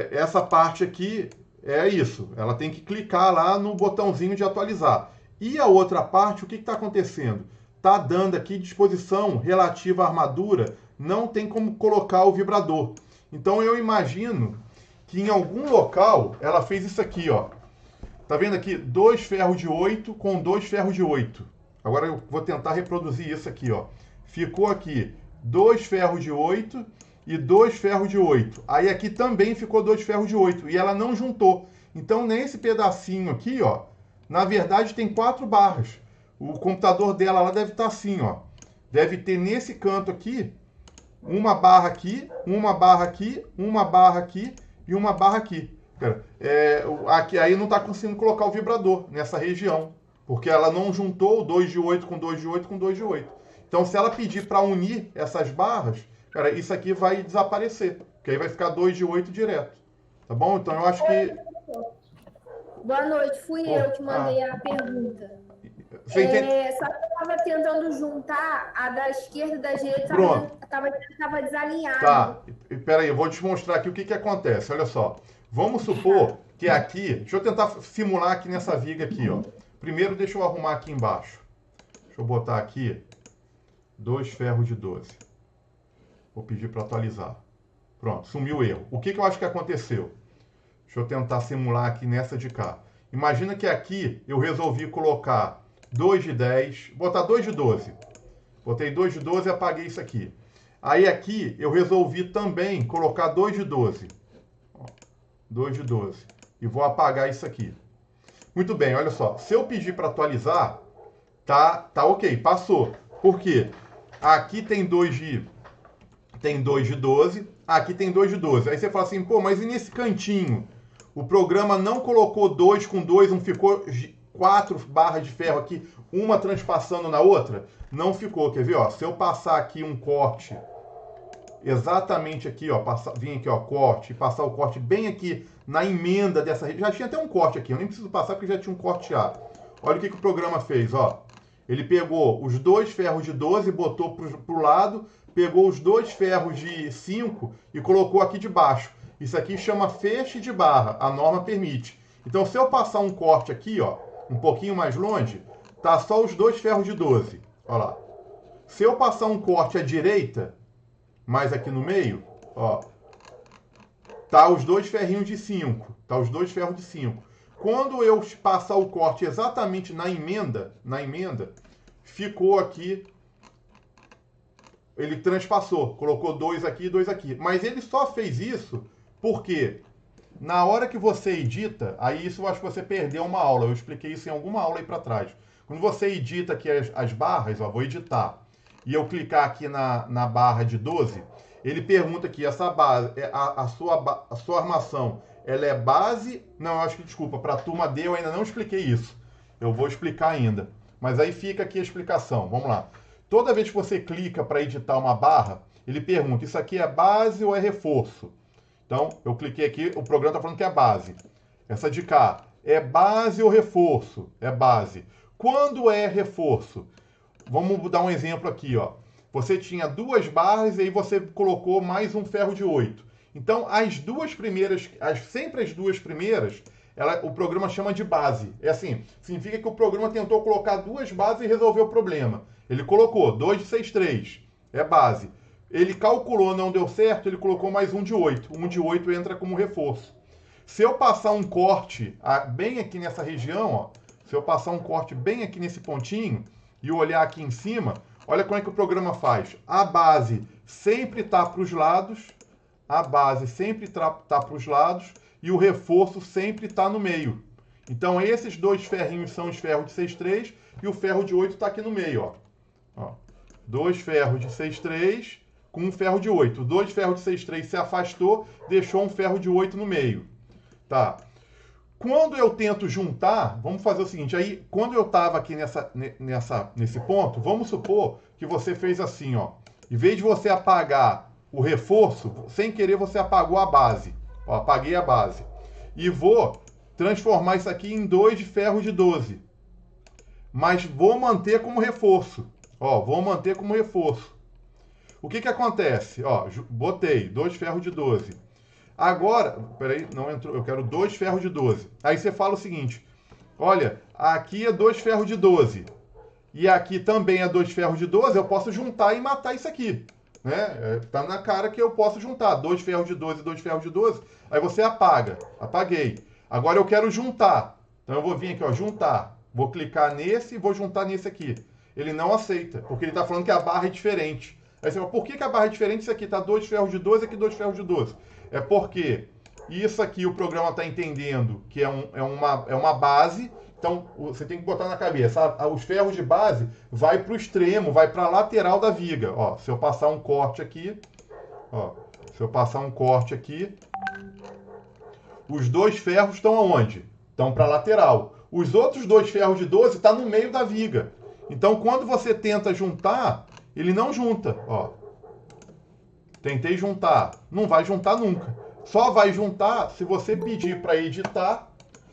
essa parte aqui é isso. Ela tem que clicar lá no botãozinho de atualizar. E a outra parte, o que está acontecendo? Está dando aqui disposição relativa à armadura, não tem como colocar o vibrador. Então eu imagino que em algum local ela fez isso aqui, ó. Tá vendo aqui? 2 ferros de 8 com 2 ferros de 8. Agora eu vou tentar reproduzir isso aqui, ó. Ficou aqui 2 ferros de 8 e 2 ferros de 8. Aí aqui também ficou 2 ferros de 8 e ela não juntou. Então nesse pedacinho aqui, ó, na verdade tem 4 barras. O computador dela lá deve estar assim, ó. Deve ter nesse canto aqui uma barra aqui, uma barra aqui, uma barra aqui e uma barra aqui. Aqui aí não está conseguindo colocar o vibrador nessa região, porque ela não juntou o 2 de 8 com 2 de 8 com 2 de 8. Então, se ela pedir para unir essas barras, cara, isso aqui vai desaparecer, porque aí vai ficar 2 de 8 direto. Tá bom? Então, eu acho que... Boa noite, fui eu que mandei a pergunta. Só que eu estava tentando juntar a da esquerda e da direita, estava desalinhado. Tá, peraí, eu vou te mostrar aqui o que acontece. Olha só, vamos supor que aqui, deixa eu tentar simular aqui nessa viga aqui, ó. Primeiro, deixa eu arrumar aqui embaixo. Deixa eu botar aqui 2 ferros de 12. Vou pedir para atualizar. Pronto, sumiu o erro. O que eu acho que aconteceu? Deixa eu tentar simular aqui nessa de cá. Imagina que aqui eu resolvi colocar 2 de 10, botar 2 de 12. Botei 2 de 12 e apaguei isso aqui. Aí aqui eu resolvi também colocar 2 de 12. 2 de 12. E vou apagar isso aqui. Muito bem, olha só. Se eu pedir para atualizar, tá ok, passou. Por quê? Aqui tem 2 de 12, aqui tem 2 de 12. Aí você fala assim, pô, mas e nesse cantinho? O programa não colocou 2 com 2, não ficou 4 barras de ferro aqui, uma transpassando na outra? Não ficou, quer ver? Ó, se eu passar aqui um corte, exatamente aqui, ó, vir aqui, ó, corte, e passar o corte bem aqui na emenda dessa rede, já tinha até um corte aqui, eu nem preciso passar porque já tinha um corte já. Olha o que o programa fez, ó. Ele pegou os 2 ferros de 12, botou pro lado, pegou os 2 ferros de 5 e colocou aqui de baixo. Isso aqui chama feixe de barra, a norma permite. Então, se eu passar um corte aqui, ó, um pouquinho mais longe, tá só os 2 ferros de 12. Olha lá. Se eu passar um corte à direita, mais aqui no meio, ó, tá os 2 ferrinhos de 5. Tá os 2 ferros de 5. Quando eu passar o corte exatamente na emenda, ficou aqui, ele transpassou, colocou 2 aqui e 2 aqui. Mas ele só fez isso porque na hora que você edita, aí isso eu acho que você perdeu uma aula, eu expliquei isso em alguma aula aí para trás. Quando você edita aqui as barras, ó, vou editar, e eu clicar aqui na barra de 12, ele pergunta aqui, essa base, a sua armação, ela é base? Não, eu acho que, desculpa, para a turma D eu ainda não expliquei isso. Eu vou explicar ainda. Mas aí fica aqui a explicação. Vamos lá. Toda vez que você clica para editar uma barra, ele pergunta, isso aqui é base ou é reforço? Então, eu cliquei aqui, o programa está falando que é base. Essa de cá, é base ou reforço? É base. Quando é reforço? Vamos dar um exemplo aqui, ó. Você tinha 2 barras e aí você colocou mais um ferro de 8. Então, as duas primeiras, sempre as duas primeiras, o programa chama de base. É assim, significa que o programa tentou colocar 2 bases e resolveu o problema. Ele colocou 2 de 6, 3, é base. Ele calculou, não deu certo, ele colocou mais um de 8. Um de 8 entra como reforço. Se eu passar um corte bem aqui nessa região, ó, se eu passar um corte bem aqui nesse pontinho e olhar aqui em cima, olha como é que o programa faz. A base sempre está para os lados, e o reforço sempre está no meio. Então, esses dois ferrinhos são os ferros de 6,3 e o ferro de 8 está aqui no meio. Ó. Dois ferros de 6,3 com um ferro de 8. Dois ferros de 6,3 se afastou, deixou um ferro de 8 no meio. Tá. Quando eu tento juntar, vamos fazer o seguinte, aí quando eu estava aqui nesse ponto, vamos supor que você fez assim, ó. Em vez de você apagar o reforço, sem querer você apagou a base. Ó, apaguei a base. E vou transformar isso aqui em 2 de ferro de 12. Mas vou manter como reforço. Ó, vou manter como reforço. O que acontece? Ó, botei 2 ferros de 12. Agora, peraí, não entrou, eu quero 2 ferros de 12. Aí você fala o seguinte, olha, aqui é 2 ferros de 12. E aqui também é 2 ferros de 12, eu posso juntar e matar isso aqui. Né? Tá na cara que eu posso juntar 2 ferros de 12 e 2 ferros de 12. Aí você apaga. Apaguei. Agora eu quero juntar. Então eu vou vir aqui, ó, juntar. Vou clicar nesse e vou juntar nesse aqui. Ele não aceita, porque ele está falando que a barra é diferente. Aí você fala, por que a barra é diferente? Isso aqui está 2 ferros de 12 e aqui 2 ferros de 12. É porque isso aqui o programa está entendendo que é uma base. Então você tem que botar na cabeça. Os ferros de base vai para o extremo, vai para a lateral da viga. Ó, se eu passar um corte aqui, ó, os 2 ferros estão aonde? Estão para a lateral. Os outros 2 ferros de 12 estão no meio da viga. Então, quando você tenta juntar, ele não junta. Ó. Tentei juntar. Não vai juntar nunca. Só vai juntar se você pedir para editar.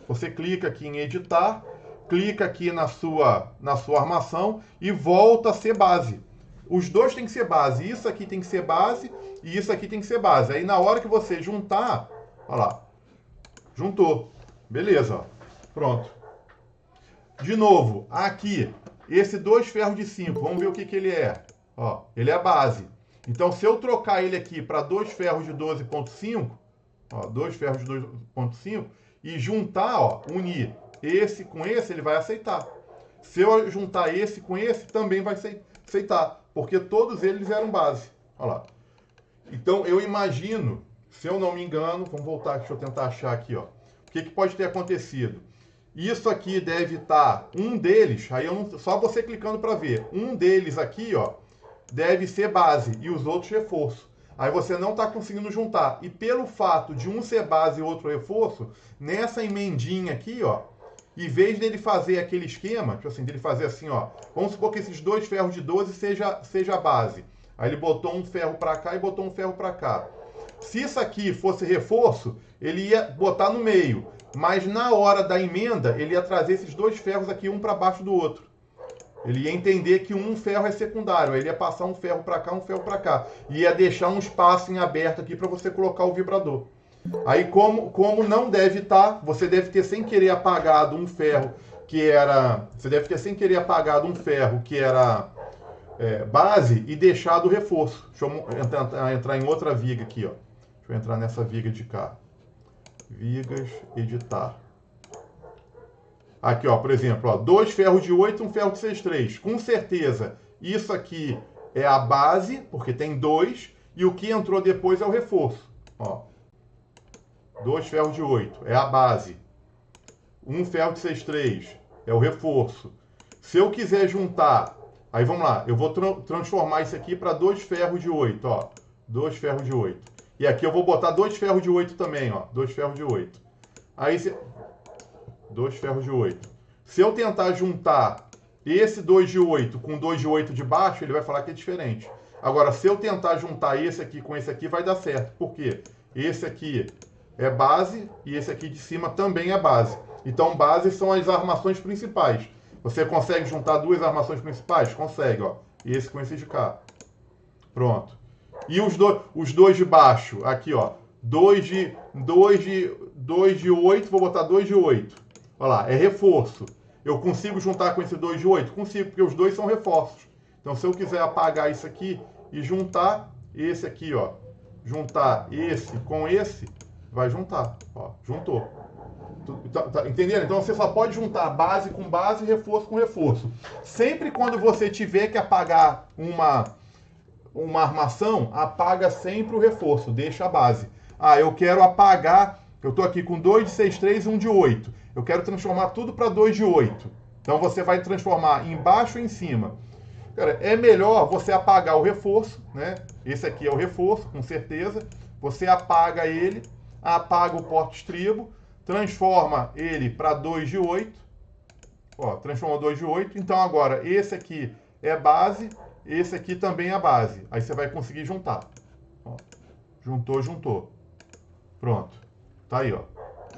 Você clica aqui em editar, clica aqui na sua armação e volta a ser base. Os dois tem que ser base. Isso aqui tem que ser base e isso aqui tem que ser base. Aí, na hora que você juntar, olha lá. Juntou. Beleza, ó. Pronto. De novo, aqui, esse 2 ferros de 5, vamos ver o que ele é. Ó, ele é a base. Então, se eu trocar ele aqui para 2 ferros de 12,5, ó, 2 ferros de 12,5, e juntar, ó, unir esse com esse, ele vai aceitar. Se eu juntar esse com esse, também vai aceitar, porque todos eles eram base. Olha lá. Então, eu imagino, se eu não me engano, vamos voltar, deixa eu tentar achar aqui, ó. O que pode ter acontecido? Isso aqui deve estar, um deles, aí eu não, só você clicando para ver, um deles aqui, ó, deve ser base e os outros reforço. Aí você não está conseguindo juntar. E pelo fato de um ser base e outro reforço, nessa emendinha aqui, ó, em vez dele fazer aquele esquema, tipo assim, dele fazer assim, ó, vamos supor que esses 2 ferros de 12 seja a base. Aí ele botou um ferro para cá e botou um ferro para cá. Se isso aqui fosse reforço, ele ia botar no meio. Mas na hora da emenda, ele ia trazer esses 2 ferros aqui, um para baixo do outro. Ele ia entender que um ferro é secundário. Aí ele ia passar um ferro para cá, um ferro para cá. E ia deixar um espaço em aberto aqui para você colocar o vibrador. Aí, como não deve estar, você deve ter sem querer apagado um ferro que era... Você deve ter sem querer apagado um ferro que era base e deixado o reforço. Deixa eu entrar em outra viga aqui, ó. Deixa eu entrar nessa viga de cá. Vigas, editar. Aqui, ó, por exemplo, ó, 2 ferros de 8 e um ferro de 6,3. Com certeza, isso aqui é a base, porque tem 2, e o que entrou depois é o reforço. Ó, 2 ferros de 8 é a base. Um ferro de 6,3 é o reforço. Se eu quiser juntar, aí vamos lá, eu vou transformar isso aqui para 2 ferros de 8, ó. 2 ferros de 8. E aqui eu vou botar 2 ferros de 8 também, ó. 2 ferros de 8. Aí, 2 ferros de 8. Se eu tentar juntar esse 2 de 8 com 2 de 8 de baixo, ele vai falar que é diferente. Agora, se eu tentar juntar esse aqui com esse aqui, vai dar certo. Por quê? Esse aqui é base e esse aqui de cima também é base. Então, base são as armações principais. Você consegue juntar 2 armações principais? Consegue, ó. Esse com esse de cá. Pronto. E os dois de baixo, aqui, ó. 2 de 8, vou botar 2 de 8. Olha lá, é reforço. Eu consigo juntar com esse 2 de 8? Consigo, porque os dois são reforços. Então, se eu quiser apagar isso aqui e juntar esse aqui, ó. Juntar esse com esse, vai juntar. Ó, juntou. Tá entendendo? Então você só pode juntar base com base e reforço com reforço. Sempre quando você tiver que apagar uma armação, apaga sempre o reforço, deixa a base. Ah, eu quero apagar, eu estou aqui com 2 de 6,3 e 1 de 8. Eu quero transformar tudo para 2 de 8. Então você vai transformar embaixo e em cima. Cara, é melhor você apagar o reforço, né? Esse aqui é o reforço, com certeza. Você apaga ele, apaga o porta-estribo, transforma ele para 2 de 8. Ó, transforma 2 de 8. Então agora esse aqui é base, esse aqui também é base. Aí você vai conseguir juntar. Ó, juntou. Pronto. Tá aí, ó.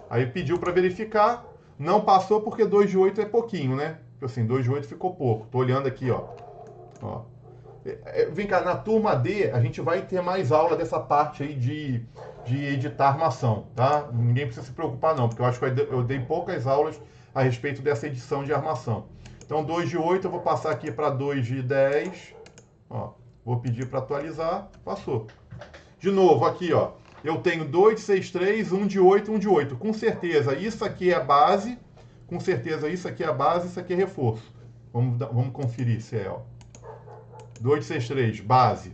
Aí pediu para verificar. Não passou porque 2 de 8 é pouquinho, né? Assim, 2 de 8 ficou pouco. Tô olhando aqui, ó. Vem cá, na turma D, a gente vai ter mais aula dessa parte aí de editar armação, tá? Ninguém precisa se preocupar não, porque eu acho que eu dei poucas aulas a respeito dessa edição de armação. Então, 2 de 8 eu vou passar aqui para 2 de 10. Ó, vou pedir para atualizar. Passou. De novo, aqui, ó. Eu tenho 2 de 6,3, 1 de 8, 1 de 8. Com certeza, isso aqui é base. Com certeza, isso aqui é base, isso aqui é reforço. Vamos conferir se é, ó. 2 de 6,3, base.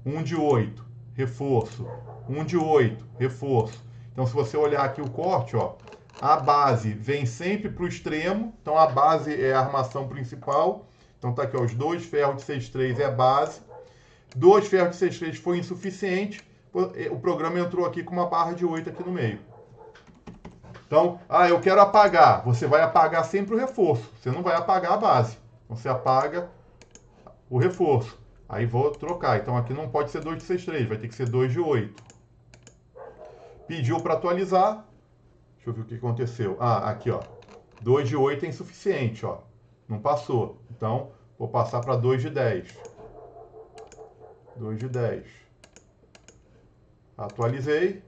1 de 8, reforço. 1 de 8, reforço. Então, se você olhar aqui o corte, ó, a base vem sempre para o extremo. Então, a base é a armação principal. Então, tá aqui, ó, os 2 ferros de 6,3 é base. 2 ferros de 6,3 foi insuficiente. O programa entrou aqui com uma barra de 8 aqui no meio. Então, eu quero apagar. Você vai apagar sempre o reforço. Você não vai apagar a base. Você apaga o reforço. Aí vou trocar. Então aqui não pode ser 2 de 6,3, vai ter que ser 2 de 8. Pediu para atualizar. Deixa eu ver o que aconteceu. Aqui, ó. 2 de 8 é insuficiente, ó. Não passou. Então, vou passar para 2 de 10. 2 de 10. Atualizei.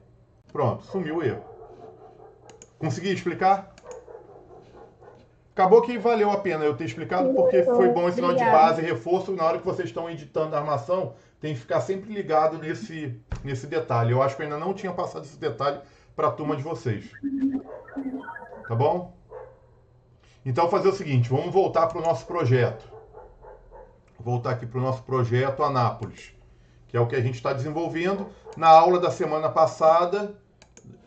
Pronto, sumiu o erro. Consegui explicar? Acabou que valeu a pena eu ter explicado, porque foi bom esse negócio de base e reforço. Na hora que vocês estão editando a armação, tem que ficar sempre ligado nesse detalhe. Eu acho que eu ainda não tinha passado esse detalhe para a turma de vocês. Tá bom? Então, fazer o seguinte, vamos voltar para o nosso projeto. Voltar aqui para o nosso projeto Anápolis, que é o que a gente está desenvolvendo. Na aula da semana passada,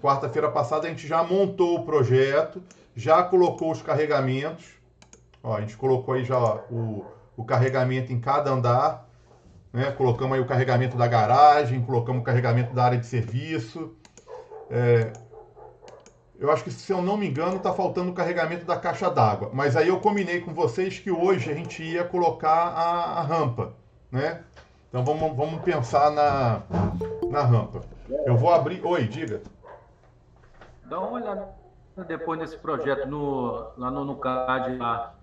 quarta-feira passada, a gente já montou o projeto, já colocou os carregamentos. Ó, a gente colocou aí já o carregamento em cada andar, né? Colocamos aí o carregamento da garagem, colocamos o carregamento da área de serviço. Eu acho que, se eu não me engano, está faltando o carregamento da caixa d'água. Mas aí eu combinei com vocês que hoje a gente ia colocar a rampa, né? Então vamos pensar na rampa. Eu vou abrir... Oi, diga. Dá uma olhada depois nesse projeto lá no CAD lá.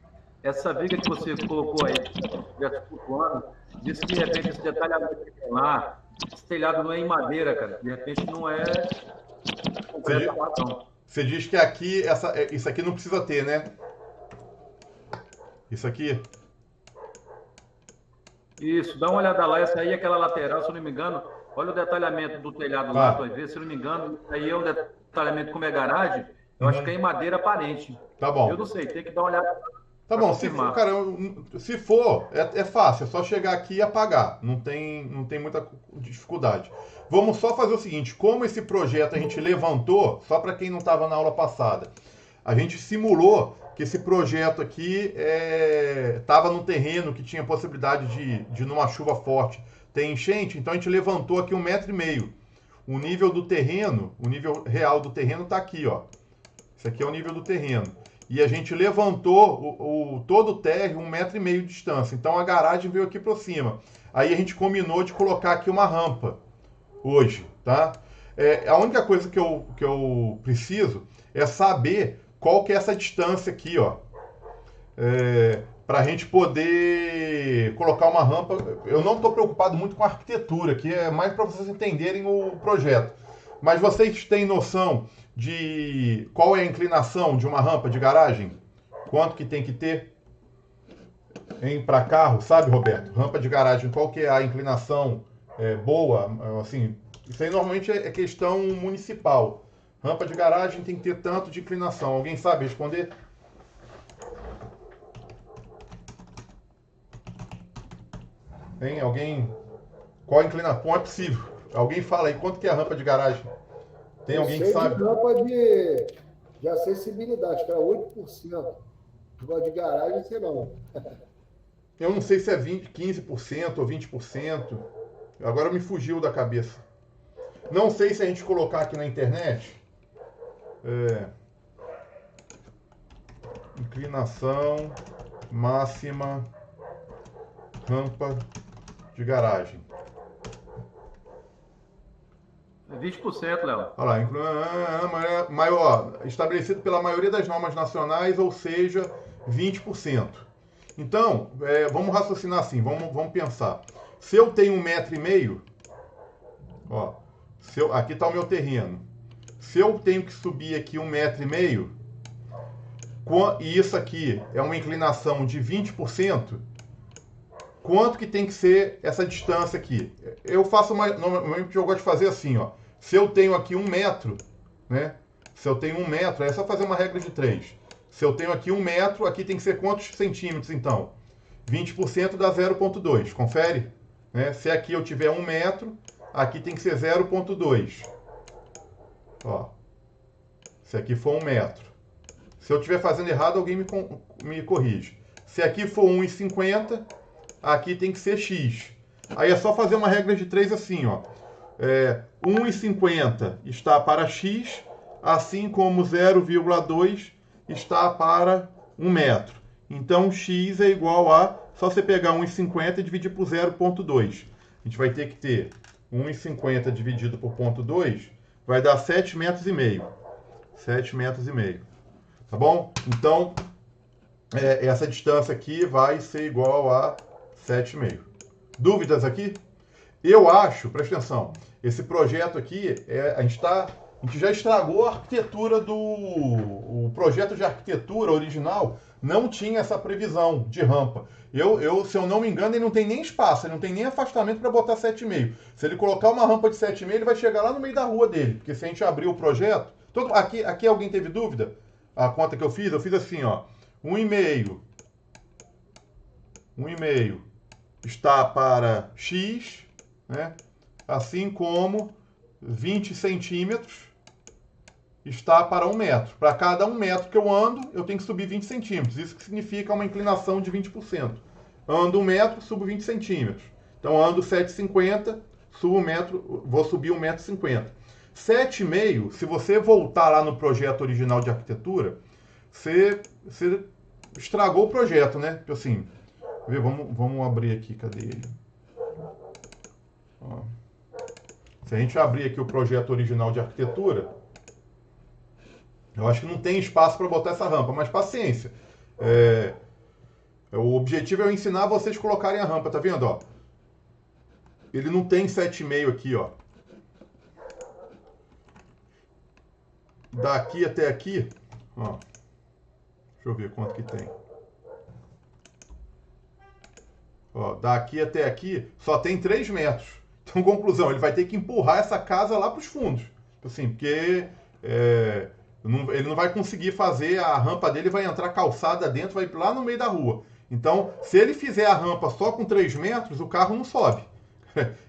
Essa viga que você colocou aí, projeto flutuando, disse que de repente esse detalhamento que tem lá, esse telhado não é em madeira, cara. De repente não é concreto armação. Você diz que aqui, isso aqui não precisa ter, né? Isso aqui? Isso, dá uma olhada lá. Essa aí é aquela lateral, se eu não me engano. Olha o detalhamento do telhado lá, tu vai ver. Se eu não me engano, aí é o detalhamento como é garagem. Eu acho que é em madeira aparente. Tá bom. Eu não sei, tem que dar uma olhada. Tá bom, se for, é fácil, é só chegar aqui e apagar. Não tem muita dificuldade. Vamos só fazer o seguinte, como esse projeto a gente levantou, só para quem não estava na aula passada, a gente simulou que esse projeto aqui estava num terreno que tinha possibilidade de numa chuva forte, ter enchente, então a gente levantou aqui 1,5 metro. O nível do terreno, o nível real do terreno está aqui, ó. Esse aqui é o nível do terreno. E a gente levantou todo o térreo 1,5 metro de distância. Então a garagem veio aqui por cima. Aí a gente combinou de colocar aqui uma rampa hoje, tá? A única coisa que eu preciso é saber qual que é essa distância aqui, ó. Para a gente poder colocar uma rampa. Eu não estou preocupado muito com a arquitetura, que é mais para vocês entenderem o projeto. Mas vocês têm noção de qual é a inclinação de uma rampa de garagem? Quanto que tem que ter para carro, sabe, Roberto? Rampa de garagem, qual que é a inclinação boa? Assim, isso aí normalmente é questão municipal. Rampa de garagem tem que ter tanto de inclinação. Alguém sabe responder? Hein? Alguém? Qual a inclinação? É possível. Alguém fala aí, quanto que é a rampa de garagem? Tem alguém que sabe? De rampa de acessibilidade, que é 8%. Agora de garagem, sei não. Eu não sei se é 15% ou 20%. Agora me fugiu da cabeça. Não sei se a gente colocar aqui na internet. Inclinação máxima rampa de garagem. 20%, Léo. Olha lá, maior, estabelecido pela maioria das normas nacionais, ou seja, 20%. Então, vamos raciocinar assim, vamos pensar. Se eu tenho 1,5 m, ó, aqui está o meu terreno. Se eu tenho que subir aqui 1,5 m, e isso aqui é uma inclinação de 20%, quanto que tem que ser essa distância aqui? Eu faço normalmente eu gosto de fazer assim, ó. Se eu tenho aqui 1 metro, né? Se eu tenho 1 metro, é só fazer uma regra de 3. Se eu tenho aqui 1 metro, aqui tem que ser quantos centímetros, então? 20% dá 0,2. Confere? Né? Se aqui eu tiver 1 metro, aqui tem que ser 0,2. Ó. Se aqui for 1 metro. Se eu estiver fazendo errado, alguém me corrige. Se aqui for 1,50, aqui tem que ser x. Aí é só fazer uma regra de 3 assim, ó. 1,50 está para x, assim como 0,2 está para 1 metro. Então, x é igual a... Só você pegar 1,50 e dividir por 0,2. A gente vai ter que ter 1,50 dividido por 0,2, vai dar 7,5 metros. 7,5 metros. Tá bom? Então, essa distância aqui vai ser igual a 7,5. Dúvidas aqui? Eu acho, presta atenção, esse projeto aqui, a gente já estragou a arquitetura o projeto de arquitetura original não tinha essa previsão de rampa. Se eu não me engano, ele não tem nem espaço, ele não tem nem afastamento para botar 7,5. Se ele colocar uma rampa de 7,5, ele vai chegar lá no meio da rua dele, porque se a gente abrir o projeto... Aqui alguém teve dúvida? A conta que eu fiz assim, ó, 1,5 está para x, né? Assim como 20 centímetros está para 1 metro. Para cada 1 metro que eu ando, eu tenho que subir 20 centímetros. Isso que significa uma inclinação de 20%. Ando 1 metro, subo 20 centímetros. Então, ando 7,50, subo 1 metro, vou subir 1,50 m. 7,5, se você voltar lá no projeto original de arquitetura, você estragou o projeto, né? Assim, vamos abrir aqui, cadê ele? Ó. Se a gente abrir aqui o projeto original de arquitetura, eu acho que não tem espaço para botar essa rampa, mas paciência. O objetivo é eu ensinar vocês a colocarem a rampa, tá vendo? Ó? Ele não tem 7,5 aqui, ó. Daqui até aqui, ó. Deixa eu ver quanto que tem. Ó, daqui até aqui só tem 3 metros. Então, conclusão, ele vai ter que empurrar essa casa lá para os fundos. Assim, porque ele não vai conseguir fazer, a rampa dele vai entrar calçada dentro, vai lá no meio da rua. Então, se ele fizer a rampa só com 3 metros, o carro não sobe.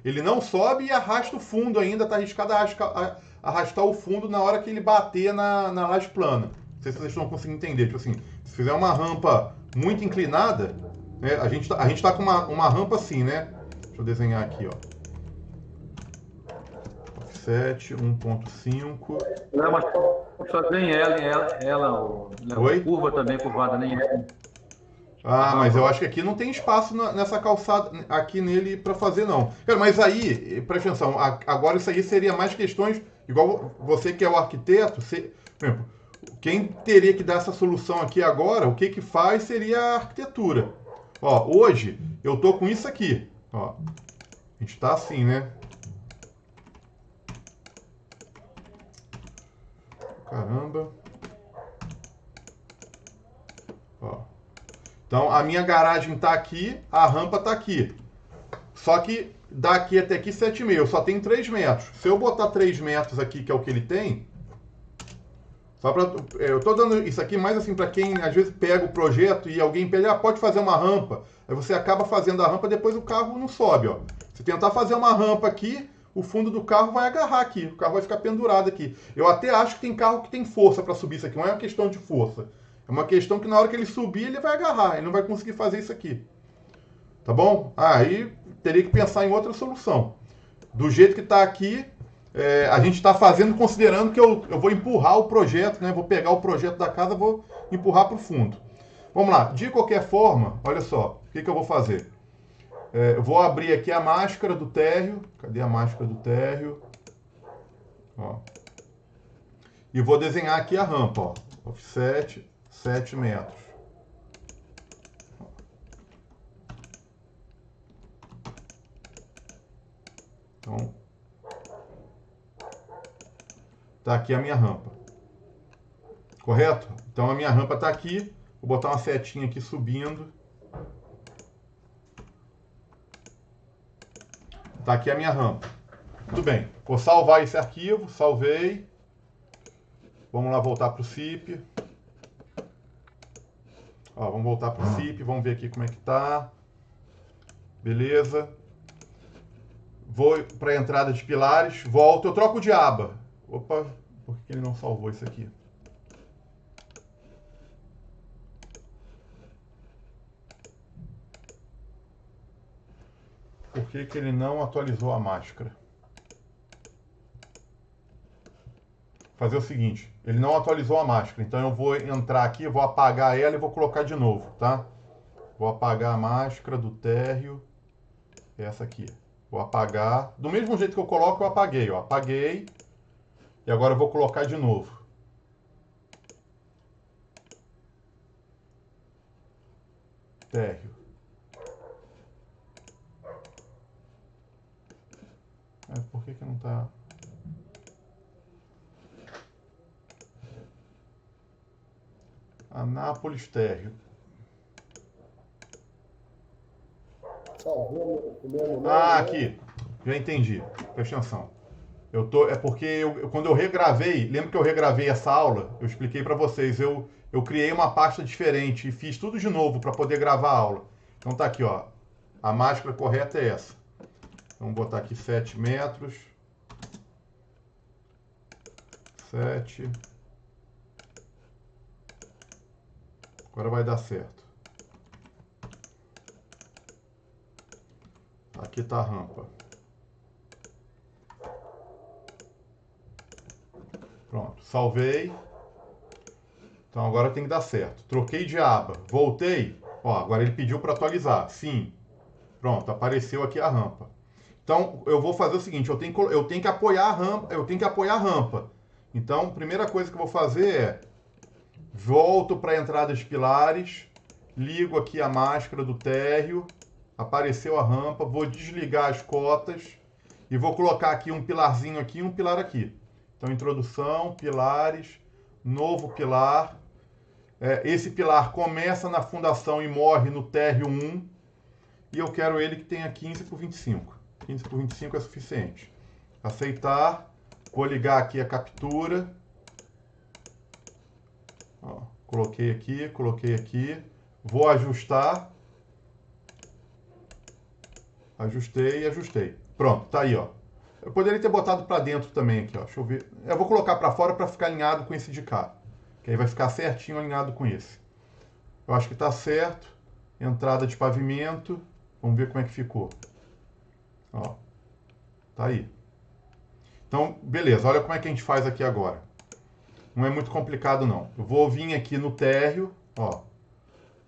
Ele não sobe e arrasta o fundo ainda, está arriscado a arrastar o fundo na hora que ele bater na laje plana. Não sei se vocês estão conseguindo entender. Tipo assim, se fizer uma rampa muito inclinada, né, a gente tá com uma rampa assim, né? Deixa eu desenhar aqui, ó. Offset 1.5. Não, mas pode fazer em ela Oi? Curva também, curvada, nem ela. Ah, mas eu acho que aqui não tem espaço nessa calçada, aqui nele para fazer, não. Cara, mas aí, presta atenção, agora isso aí seria mais questões, igual você que é o arquiteto, por exemplo, quem teria que dar essa solução aqui agora, o que faz seria a arquitetura. Ó, hoje eu tô com isso aqui, ó. A gente tá assim, né? Caramba. Ó. Então, a minha garagem está aqui, a rampa está aqui. Só que daqui até aqui 7,5, eu só tenho 3 metros. Se eu botar 3 metros aqui, que é o que ele tem, Eu estou dando isso aqui mais assim para quem às vezes pega o projeto e alguém pede, pode fazer uma rampa. Aí você acaba fazendo a rampa, depois o carro não sobe, ó. Se tentar fazer uma rampa aqui, o fundo do carro vai agarrar aqui, o carro vai ficar pendurado aqui. Eu até acho que tem carro que tem força para subir isso aqui, não é uma questão de força. É uma questão que na hora que ele subir, ele vai agarrar, ele não vai conseguir fazer isso aqui. Tá bom? Aí teria que pensar em outra solução. Do jeito que está aqui, a gente está fazendo considerando que eu vou empurrar o projeto, né? Vou pegar o projeto da casa, vou empurrar para o fundo. Vamos lá. De qualquer forma, olha só, o que eu vou fazer? Eu vou abrir aqui a máscara do térreo. Cadê a máscara do térreo? Ó. E vou desenhar aqui a rampa, ó. Offset 7 metros. Então, tá aqui a minha rampa. Correto? Então a minha rampa está aqui. Vou botar uma setinha aqui subindo. Tá aqui a minha rampa. Tudo bem. Vou salvar esse arquivo. Salvei. Vamos lá voltar para o CIP. Ó, vamos voltar para o CIP. Vamos ver aqui como é que tá. Beleza. Vou para a entrada de pilares. Volto. Eu troco de aba. Opa, por que ele não salvou isso aqui? Por que ele não atualizou a máscara? Fazer o seguinte, ele não atualizou a máscara, então eu vou entrar aqui, vou apagar ela e vou colocar de novo, tá? Vou apagar a máscara do térreo, essa aqui. Vou apagar, do mesmo jeito que eu coloco, eu apaguei, ó, apaguei, e agora eu vou colocar de novo. Térreo. Por que não tá... Anápolis térreo. Salvou o meu nome. Aqui. Já entendi. Presta atenção. É porque quando eu regravei, lembra que eu regravei essa aula? Eu expliquei para vocês. Eu criei uma pasta diferente e fiz tudo de novo para poder gravar a aula. Então tá aqui, ó. A máscara correta é essa. Vamos botar aqui 7 metros. 7. Agora vai dar certo. Aqui está a rampa. Pronto, salvei. Então agora tem que dar certo. Troquei de aba, voltei. Ó, agora ele pediu para atualizar. Sim. Pronto, apareceu aqui a rampa. Então eu vou fazer o seguinte, eu tenho que apoiar a rampa. Então, a primeira coisa que eu vou fazer é volto para a entrada de pilares, ligo aqui a máscara do térreo, apareceu a rampa, vou desligar as cotas e vou colocar aqui um pilarzinho aqui e um pilar aqui. Então, introdução, pilares, novo pilar. Esse pilar começa na fundação e morre no térreo 1. E eu quero ele que tenha 15 por 25. 15 por 25 é suficiente. Aceitar. Vou ligar aqui a captura. Ó, coloquei aqui. Vou ajustar. Ajustei e ajustei. Pronto, tá aí, ó. Eu poderia ter botado para dentro também aqui, ó. Deixa eu ver. Eu vou colocar para fora para ficar alinhado com esse de cá. Que aí vai ficar certinho alinhado com esse. Eu acho que tá certo. Entrada de pavimento. Vamos ver como é que ficou. Ó. Tá aí. Então, beleza. Olha como é que a gente faz aqui agora. Não é muito complicado, não. Eu vou vir aqui no térreo, ó.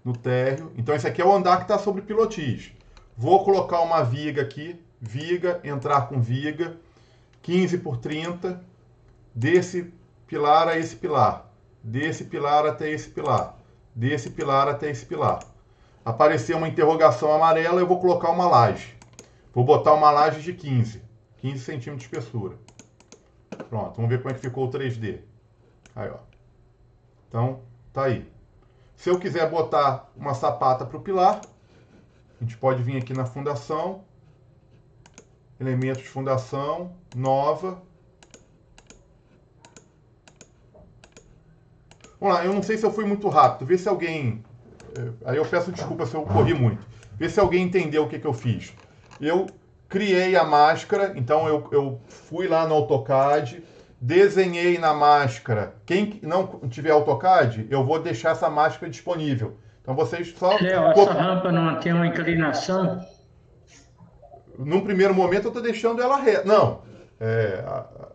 No térreo. Então, esse aqui é o andar que está sobre pilotis. Vou colocar uma viga aqui. Viga, entrar com viga. 15 por 30. Desse pilar a esse pilar. Desse pilar até esse pilar. Desse pilar até esse pilar. Apareceu uma interrogação amarela, eu vou colocar uma laje. Vou botar uma laje de 15 centímetros de espessura. Pronto, vamos ver como é que ficou o 3D. Aí, ó. Então, tá aí. Se eu quiser botar uma sapata para o pilar, a gente pode vir aqui na fundação, elementos de fundação, nova. Vamos lá, eu não sei se eu fui muito rápido. Vê se alguém... Aí eu peço desculpa se eu corri muito. Vê se alguém entendeu o que eu fiz. Eu criei a máscara, então eu fui lá no AutoCAD, desenhei na máscara. Quem não tiver AutoCAD, eu vou deixar essa máscara disponível. Então vocês só... Léo, essa rampa não tem uma inclinação? Num primeiro momento eu estou deixando ela reta. Não,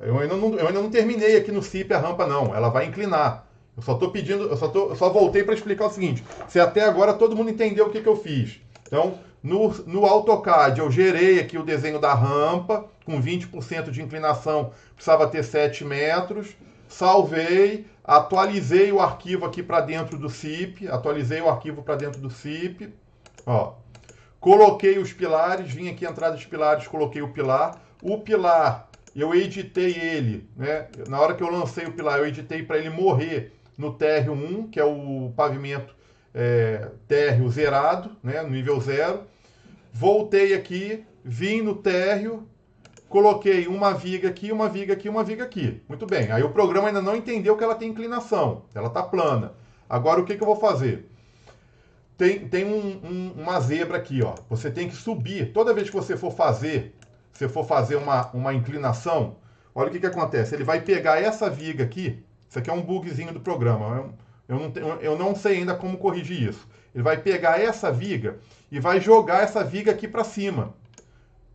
eu ainda não terminei aqui no CIP a rampa, não. Ela vai inclinar. Eu só estou pedindo, eu só voltei para explicar o seguinte. Se até agora todo mundo entendeu o que eu fiz. Então, no AutoCAD eu gerei aqui o desenho da rampa, com 20% de inclinação, precisava ter 7 metros. Salvei, atualizei o arquivo aqui para dentro do CIP. Ó. Coloquei os pilares, vim aqui entrada dos pilares, coloquei o pilar. O pilar, eu editei ele, né? Na hora que eu lancei o pilar, eu editei para ele morrer no térreo 1, que é o pavimento térreo zerado, né? No nível 0. Voltei aqui, vim no térreo, coloquei uma viga aqui, uma viga aqui, uma viga aqui. Muito bem, aí o programa ainda não entendeu que ela tem inclinação, ela está plana. Agora o que eu vou fazer? Tem uma zebra aqui, ó. Você tem que subir. Toda vez que você for fazer uma inclinação, olha o que acontece. Ele vai pegar essa viga aqui. Isso aqui é um bugzinho do programa. Eu não sei ainda como corrigir isso. Ele vai pegar essa viga e vai jogar essa viga aqui para cima.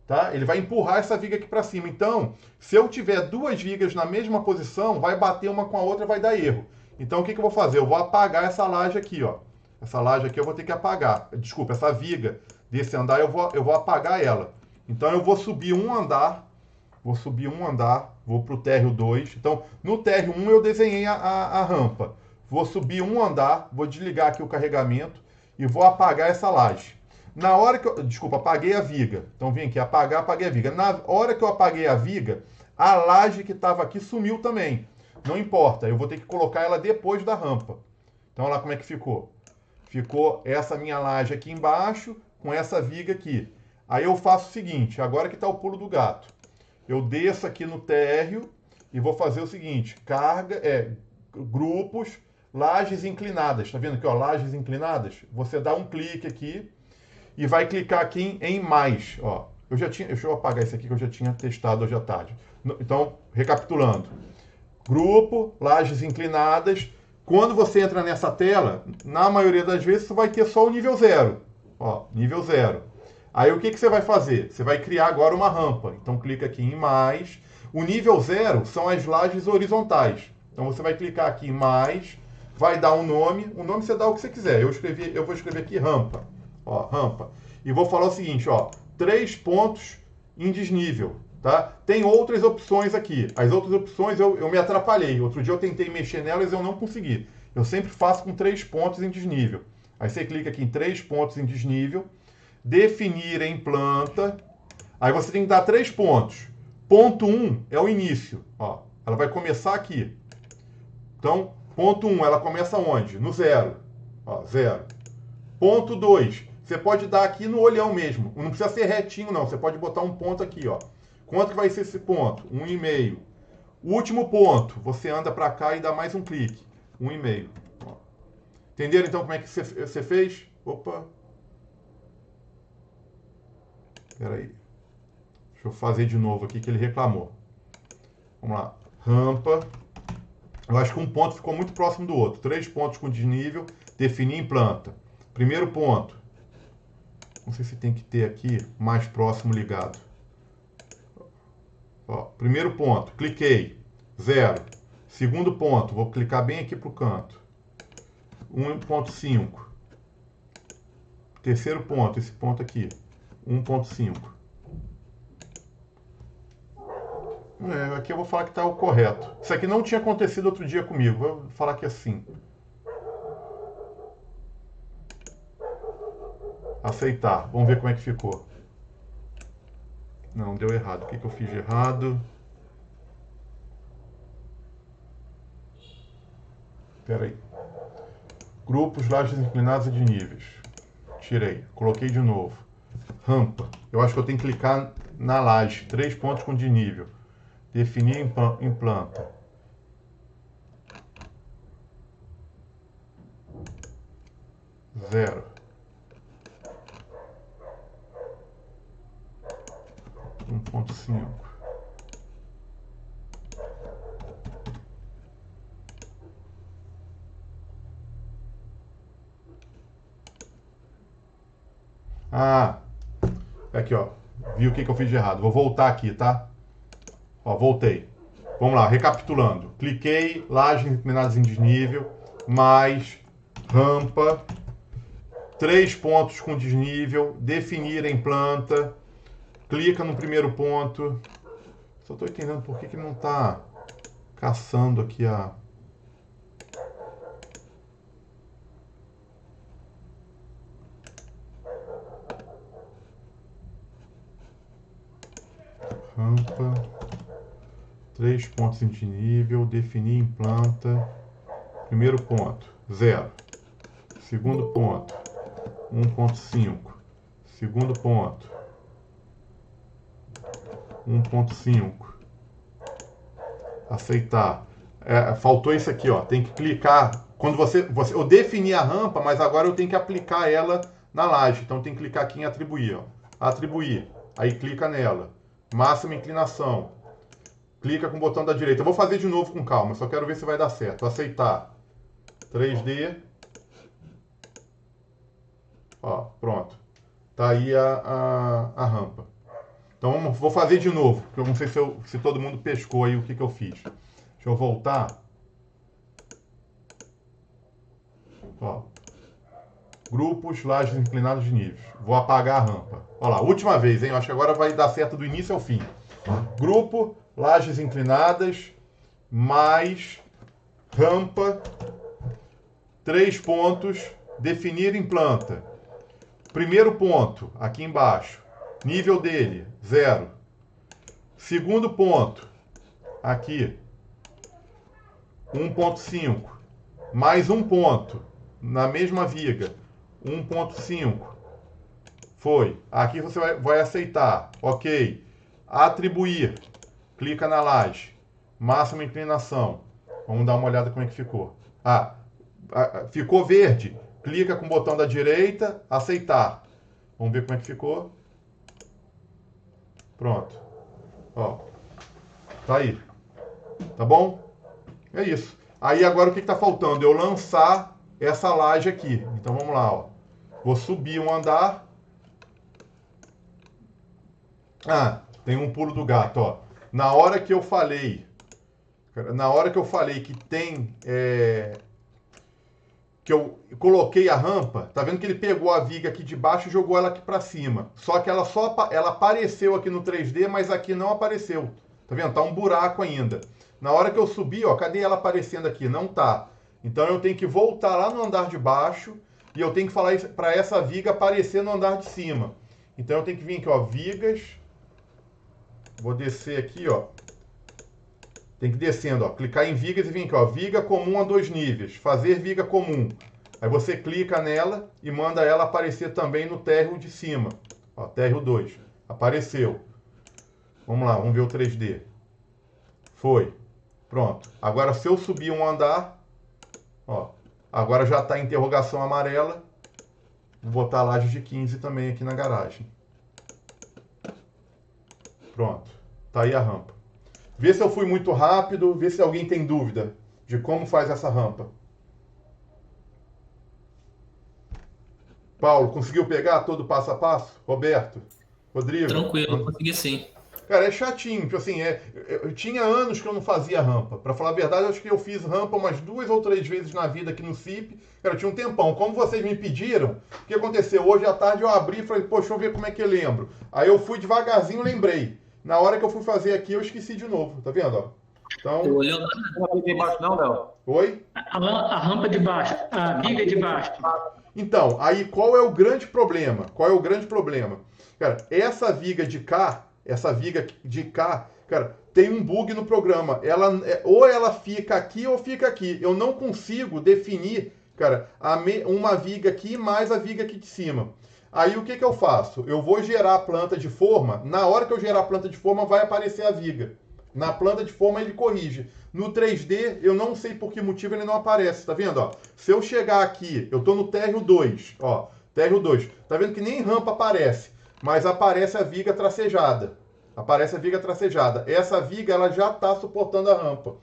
Tá? Ele vai empurrar essa viga aqui para cima. Então, se eu tiver duas vigas na mesma posição, vai bater uma com a outra, vai dar erro. Então, o que eu vou fazer? Eu vou apagar essa laje aqui, ó. Essa laje aqui eu vou ter que apagar. Desculpa, essa viga desse andar eu vou apagar ela. Então eu vou subir um andar. Vou para o térreo 2. Então, no térreo 1 eu desenhei a rampa. Vou subir um andar, vou desligar aqui o carregamento e vou apagar essa laje. Na hora que eu... Desculpa, apaguei a viga. Então vim aqui, apaguei a viga. Na hora que eu apaguei a viga, a laje que estava aqui sumiu também. Não importa, eu vou ter que colocar ela depois da rampa. Então olha lá como é que ficou. Ficou essa minha laje aqui embaixo, com essa viga aqui. Aí eu faço o seguinte, agora que está o pulo do gato. Eu desço aqui no térreo e vou fazer o seguinte, grupos, lajes inclinadas. Tá vendo aqui, ó, lajes inclinadas? Você dá um clique aqui e vai clicar aqui em mais, ó. Deixa eu apagar isso aqui que eu já tinha testado hoje à tarde. Então, recapitulando. Grupo, lajes inclinadas. Quando você entra nessa tela, na maioria das vezes, você vai ter só o nível 0. Ó, nível 0. Aí o que você vai fazer? Você vai criar agora uma rampa. Então clica aqui em mais. O nível 0 são as lajes horizontais. Então você vai clicar aqui em mais, vai dar um nome. O nome você dá o que você quiser. Eu vou escrever aqui rampa. Ó, rampa. E vou falar o seguinte, ó, 3 pontos em desnível. Tá? Tem outras opções aqui. As outras opções eu me atrapalhei. Outro dia eu tentei mexer nelas e eu não consegui. Eu sempre faço com 3 pontos em desnível. Aí você clica aqui em 3 pontos em desnível. Definir em planta. Aí você tem que dar 3 pontos. Ponto 1 é o início. Ó, ela vai começar aqui. Então, ponto 1, ela começa onde? No 0. Ó, 0. Ponto 2. Você pode dar aqui no olhão mesmo. Não precisa ser retinho, não. Você pode botar um ponto aqui, ó. Quanto que vai ser esse ponto? 1,5. O último ponto, você anda para cá e dá mais um clique. 1,5. Entenderam então como é que você fez? Opa. Espera aí. Deixa eu fazer de novo aqui que ele reclamou. Vamos lá. Rampa. Eu acho que um ponto ficou muito próximo do outro. 3 pontos com desnível. Definir em planta. Primeiro ponto. Não sei se tem que ter aqui mais próximo ligado. Ó, primeiro ponto, cliquei, 0. Segundo ponto, vou clicar bem aqui para o canto, 1,5. Terceiro ponto, esse ponto aqui, 1,5. Aqui eu vou falar que está o correto. Isso aqui não tinha acontecido outro dia comigo, vou falar que é assim. Aceitar, vamos ver como é que ficou. Não, deu errado. O que eu fiz de errado? Espera aí. Grupos, lajes inclinadas e de níveis. Tirei. Coloquei de novo. Rampa. Eu acho que eu tenho que clicar na laje. 3 pontos com desnível. Definir em planta. 0. 1.5. Ah, aqui, ó. Viu o que eu fiz de errado. Vou voltar aqui, tá? Ó, voltei. Vamos lá, recapitulando. Cliquei, lajes inclinadas em desnível, mais rampa, 3 pontos com desnível, definir em planta, clica no primeiro ponto. Só estou entendendo por que não está caçando aqui a... Rampa, 3 pontos em desnível, definir em planta, primeiro ponto, 0. Segundo ponto, 1.5. Segundo ponto, 1.5. Aceitar. Faltou isso aqui, ó. Tem que clicar. Quando eu defini a rampa, mas agora eu tenho que aplicar ela na laje. Então tem que clicar aqui em atribuir, ó. Atribuir. Aí clica nela. Máxima inclinação. Clica com o botão da direita. Eu vou fazer de novo com calma. Só quero ver se vai dar certo. Aceitar. 3D. Ó, pronto. Tá aí a rampa. Então vou fazer de novo, porque eu não sei se todo mundo pescou aí o que eu fiz. Deixa eu voltar. Ó. Grupos, lajes inclinados de níveis. Vou apagar a rampa. Olha lá, última vez, hein? Acho que agora vai dar certo do início ao fim. Grupo, lajes inclinadas, mais rampa, 3 pontos, definir em planta. Primeiro ponto, aqui embaixo, nível dele, 0. Segundo ponto, aqui, 1.5, mais um ponto, na mesma viga, 1.5, foi. Aqui você vai aceitar, ok. Atribuir, clica na laje, máxima inclinação. Vamos dar uma olhada como é que ficou. Ficou verde. Clica com o botão da direita, aceitar. Vamos ver como é que ficou. Pronto. Ó. Tá aí. Tá bom? É isso. Aí agora o que está faltando? Eu lançar essa laje aqui. Então vamos lá, ó. Vou subir um andar. Tem um pulo do gato, ó. Na hora que eu falei que tem... que eu coloquei a rampa, tá vendo que ele pegou a viga aqui de baixo e jogou ela aqui para cima. Só que ela apareceu aqui no 3D, mas aqui não apareceu. Tá vendo? Tá um buraco ainda. Na hora que eu subir, ó, cadê ela aparecendo aqui? Não tá. Então eu tenho que voltar lá no andar de baixo e eu tenho que falar para essa viga aparecer no andar de cima. Então eu tenho que vir aqui, ó, vigas. Vou descer aqui, ó. Tem que ir descendo, ó, clicar em vigas e vir aqui, ó, viga comum a 2 níveis, fazer viga comum. Aí você clica nela e manda ela aparecer também no térreo de cima. Ó, térreo 2. Apareceu. Vamos lá, vamos ver o 3D. Foi. Pronto. Agora se eu subir um andar, ó, agora já está interrogação amarela. Vou botar a laje de 15 também aqui na garagem. Pronto. Tá aí a rampa. Vê se eu fui muito rápido, vê se alguém tem dúvida de como faz essa rampa. Paulo, conseguiu pegar todo passo a passo? Roberto? Rodrigo? Tranquilo, consegui sim. Cara, é chatinho, tipo assim, eu tinha anos que eu não fazia rampa. Pra falar a verdade, acho que eu fiz rampa umas 2 ou 3 vezes na vida aqui no CIP. Cara, eu tinha um tempão. Como vocês me pediram, o que aconteceu? Hoje à tarde eu abri e falei, poxa, deixa eu ver como é que eu lembro. Aí eu fui devagarzinho, lembrei. Na hora que eu fui fazer aqui, eu esqueci de novo. Tá vendo, ó? Então... Não tem de baixo não, Léo? Oi? A rampa de baixo, a viga de baixo. Então, aí qual é o grande problema? Qual é o grande problema? Cara, essa viga de cá, cara, tem um bug no programa. Ou ela fica aqui ou fica aqui. Eu não consigo definir, cara, uma viga aqui mais a viga aqui de cima. Aí o que eu faço? Eu vou gerar a planta de forma. Na hora que eu gerar a planta de forma, vai aparecer a viga. Na planta de forma ele corrige. No 3D, eu não sei por que motivo ele não aparece. Tá vendo? Ó? Se eu chegar aqui, eu tô no térreo 2. Ó, térreo 2. Tá vendo que nem rampa aparece, mas aparece a viga tracejada. Aparece a viga tracejada. Essa viga ela já está suportando a rampa.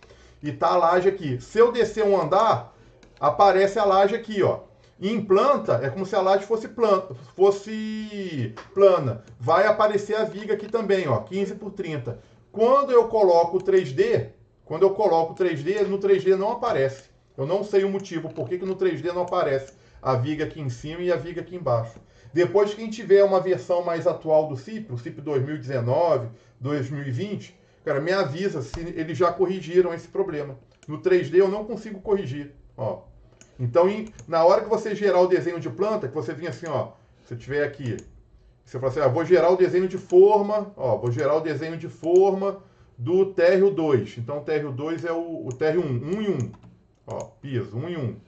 E tá a laje aqui. Se eu descer um andar, aparece a laje aqui, ó. E em planta, é como se a laje fosse plana. Vai aparecer a viga aqui também, ó, 15 por 30. Quando eu coloco o 3D, no 3D não aparece. Eu não sei o motivo, por que no 3D não aparece a viga aqui em cima e a viga aqui embaixo. Depois, quem tiver uma versão mais atual do CIP, o CIP 2019, 2020, cara, me avisa se eles já corrigiram esse problema. No 3D eu não consigo corrigir, ó. Então, na hora que você gerar o desenho de planta, que você vinha assim, ó, se eu tiver aqui, você fala assim, vou gerar o desenho de forma, ó, vou gerar o desenho de forma do térreo 2. Então, o térreo 2 é o térreo 1, 1 e 1. Ó, piso, 1 e 1.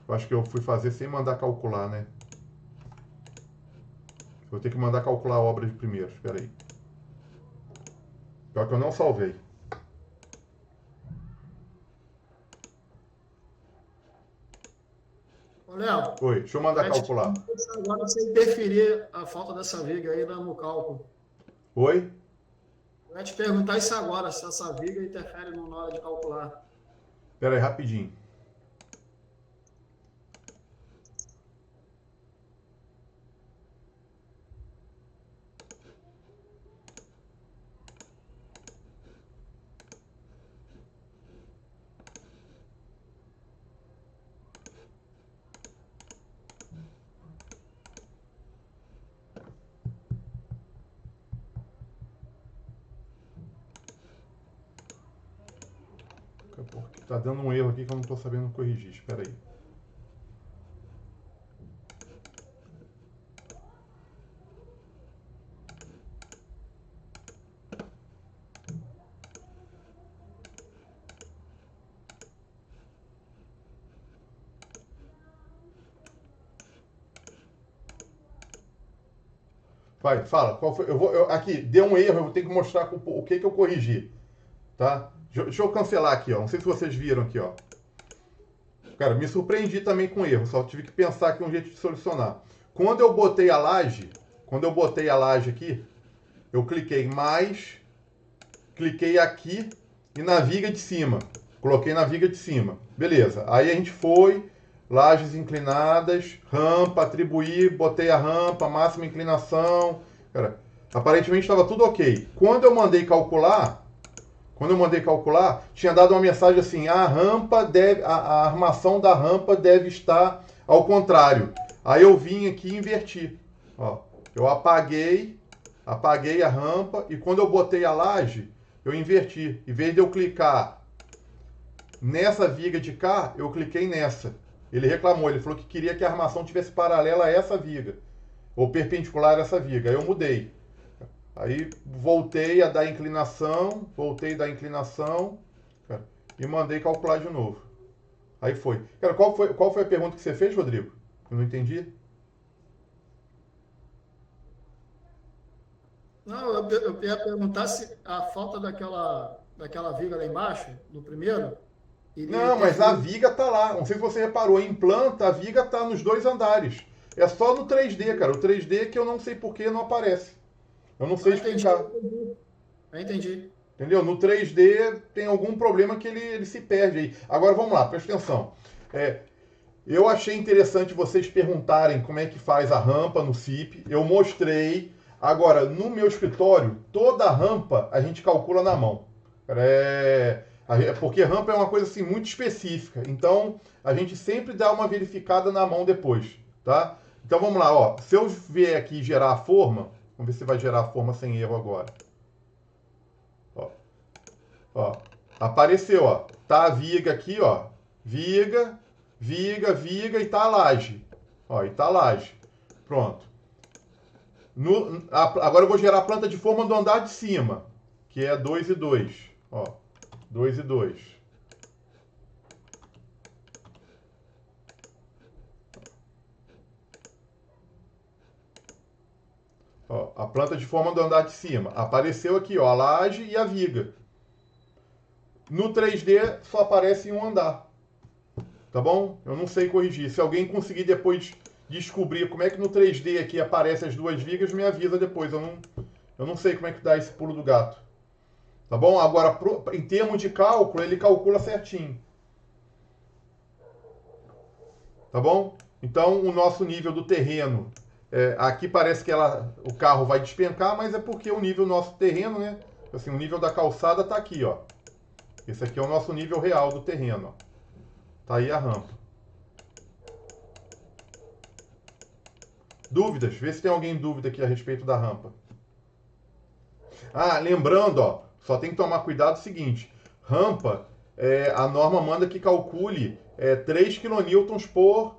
Eu acho que eu fui fazer sem mandar calcular, né? Vou ter que mandar calcular a obra de primeiro, espera aí. Pior que eu não salvei. Ô, Léo. Oi, deixa eu mandar calcular. Agora você interferir a falta dessa viga aí no cálculo. Oi? Eu ia te perguntar isso agora, se essa viga interfere na hora de calcular. Espera aí, rapidinho. Porque tá dando um erro aqui que eu não tô sabendo corrigir. Espera aí. Vai, fala. Qual foi? Aqui, deu um erro, eu vou ter que mostrar o que eu corrigi. Tá? Deixa eu cancelar aqui, ó. Não sei se vocês viram aqui, ó. Cara, me surpreendi também com erro, só tive que pensar aqui um jeito de solucionar. Quando eu botei a laje aqui, eu cliquei mais, cliquei aqui e na viga de cima. Coloquei na viga de cima. Beleza. Aí a gente foi, lajes inclinadas, rampa, atribuir, botei a rampa, máxima inclinação. Cara, aparentemente estava tudo ok. Quando eu mandei calcular, tinha dado uma mensagem assim: a armação da rampa deve estar ao contrário. Aí eu vim aqui e inverti. Ó, eu apaguei a rampa e quando eu botei a laje, eu inverti. Em vez de eu clicar nessa viga de cá, eu cliquei nessa. Ele reclamou, ele falou que queria que a armação tivesse paralela a essa viga, ou perpendicular a essa viga. Aí eu mudei. Aí voltei a dar inclinação, cara, e mandei calcular de novo. Aí foi. Cara, qual foi a pergunta que você fez, Rodrigo? Eu não entendi. Não, eu ia perguntar se a falta daquela viga lá embaixo, no primeiro. Não, mas a viga tá lá. Não sei se você reparou. Em planta, a viga tá nos 2 andares. É só no 3D, cara. O 3D que eu não sei por que não aparece. Eu não sei explicar. Eu entendi. Entendeu? No 3D tem algum problema que ele se perde aí. Agora vamos lá, presta atenção. Eu achei interessante vocês perguntarem como é que faz a rampa no CIP. Eu mostrei. Agora, no meu escritório, toda a rampa a gente calcula na mão. Porque rampa é uma coisa assim muito específica. Então, a gente sempre dá uma verificada na mão depois, tá? Então vamos lá, ó. Se eu vier aqui gerar a forma, vamos ver se vai gerar a forma sem erro agora. Ó, apareceu, ó. Tá a viga aqui, ó. Viga e tá a laje. Ó, e tá a laje. Pronto. Agora eu vou gerar a planta de forma do andar de cima, que é 2 e 2. Ó, 2 e 2. a planta de forma do andar de cima. Apareceu aqui, ó, a laje e a viga. No 3D só aparece em um andar. Tá bom? Eu não sei corrigir. Se alguém conseguir depois descobrir como é que no 3D aqui aparecem as duas vigas, me avisa depois. Eu não sei como é que dá esse pulo do gato. Tá bom? Agora, em termos de cálculo, ele calcula certinho. Tá bom? Então, o nosso nível do terreno, aqui parece que o carro vai despencar, mas é porque o nível do nosso terreno, né? Assim, o nível da calçada está aqui, ó. Esse aqui é o nosso nível real do terreno, ó. Tá aí a rampa. Dúvidas? Vê se tem alguém dúvida aqui a respeito da rampa. Ah, lembrando, ó, só tem que tomar cuidado o seguinte. Rampa, a norma manda que calcule 3 kN por...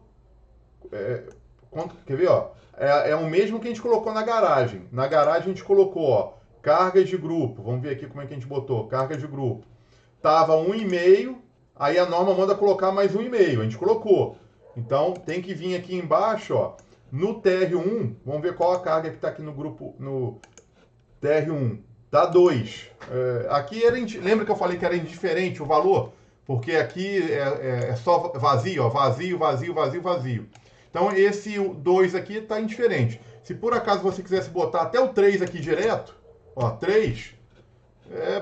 quer ver, ó? É o mesmo que a gente colocou na garagem. Na garagem a gente colocou, ó, carga de grupo. Vamos ver aqui como é que a gente botou. Carga de grupo. Tava 1,5, aí a norma manda colocar mais 1,5. A gente colocou. Então tem que vir aqui embaixo, ó, no TR1. Vamos ver qual a carga que está aqui no grupo, no TR1. Tá 2. Aqui lembra que eu falei que era indiferente o valor? Porque aqui é só vazio, ó, vazio, vazio, vazio, vazio. Então esse 2 aqui está indiferente. Se por acaso você quisesse botar até o 3 aqui direto, ó, 3,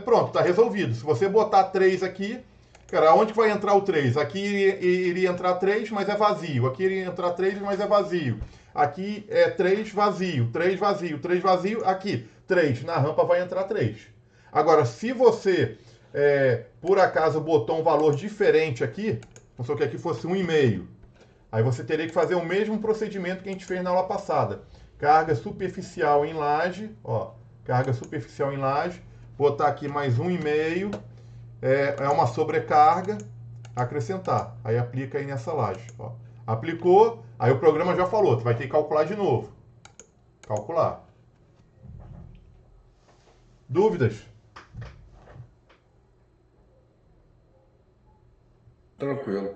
pronto, está resolvido. Se você botar 3 aqui, cara, onde que vai entrar o 3? Aqui iria entrar 3, mas é vazio. Aqui iria entrar 3, mas é vazio. Aqui é 3 vazio, 3 vazio, 3 vazio. Aqui, 3. Na rampa vai entrar 3. Agora, se você, por acaso, botou um valor diferente aqui, vamos supor que aqui fosse 1,5. Aí você teria que fazer o mesmo procedimento que a gente fez na aula passada. Carga superficial em laje, ó. Carga superficial em laje. Botar aqui mais 1,5. É uma sobrecarga. Acrescentar. Aí aplica aí nessa laje, ó. Aplicou, aí o programa já falou, tu vai ter que calcular de novo. Calcular. Dúvidas? Tranquilo.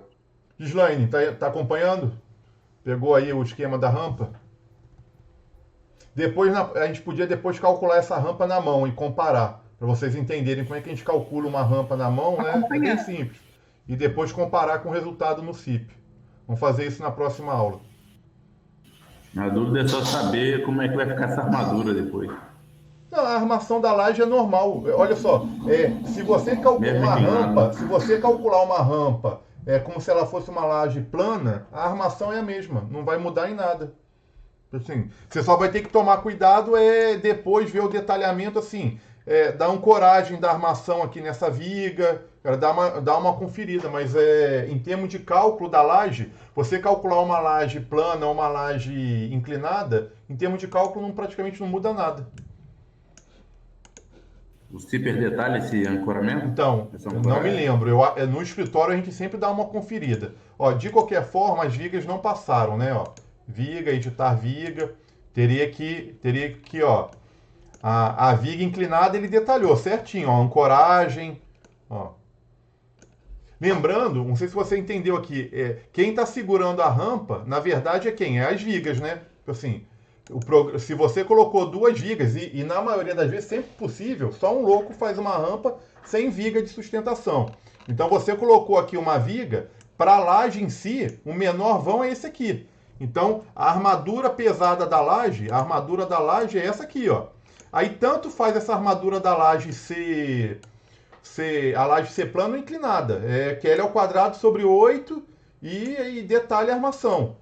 Gislaine, tá acompanhando? Pegou aí o esquema da rampa? Depois a gente podia depois calcular essa rampa na mão e comparar, para vocês entenderem como é que a gente calcula uma rampa na mão, né? É bem simples. E depois comparar com o resultado no CIP. Vamos fazer isso na próxima aula. A dúvida é só saber como é que vai ficar essa armadura depois. Não, a armação da laje é normal. Olha só, se você calcular uma rampa, se você calcular uma rampa como se ela fosse uma laje plana, a armação é a mesma, não vai mudar em nada. Assim, você só vai ter que tomar cuidado depois ver o detalhamento assim, dar uma coragem da armação aqui nessa viga, dar uma conferida, mas em termos de cálculo da laje, você calcular uma laje plana ou uma laje inclinada, em termos de cálculo praticamente não muda nada. O CIPER detalha esse ancoramento? Então, eu não me lembro. No escritório a gente sempre dá uma conferida. Ó, de qualquer forma, as vigas não passaram, né? Ó, viga, editar viga. Teria que, ó, a viga inclinada ele detalhou certinho, ó, ancoragem, ó. Lembrando, não sei se você entendeu aqui, quem está segurando a rampa, na verdade é quem? É as vigas, né? Assim, se você colocou 2 vigas, e na maioria das vezes, sempre possível, só um louco faz uma rampa sem viga de sustentação. Então você colocou aqui uma viga, para a laje em si, o menor vão é esse aqui. Então a armadura pesada da laje, é essa aqui, ó. Aí tanto faz essa armadura da laje ser plana ou inclinada. QL ao quadrado sobre 8 e detalhe a armação.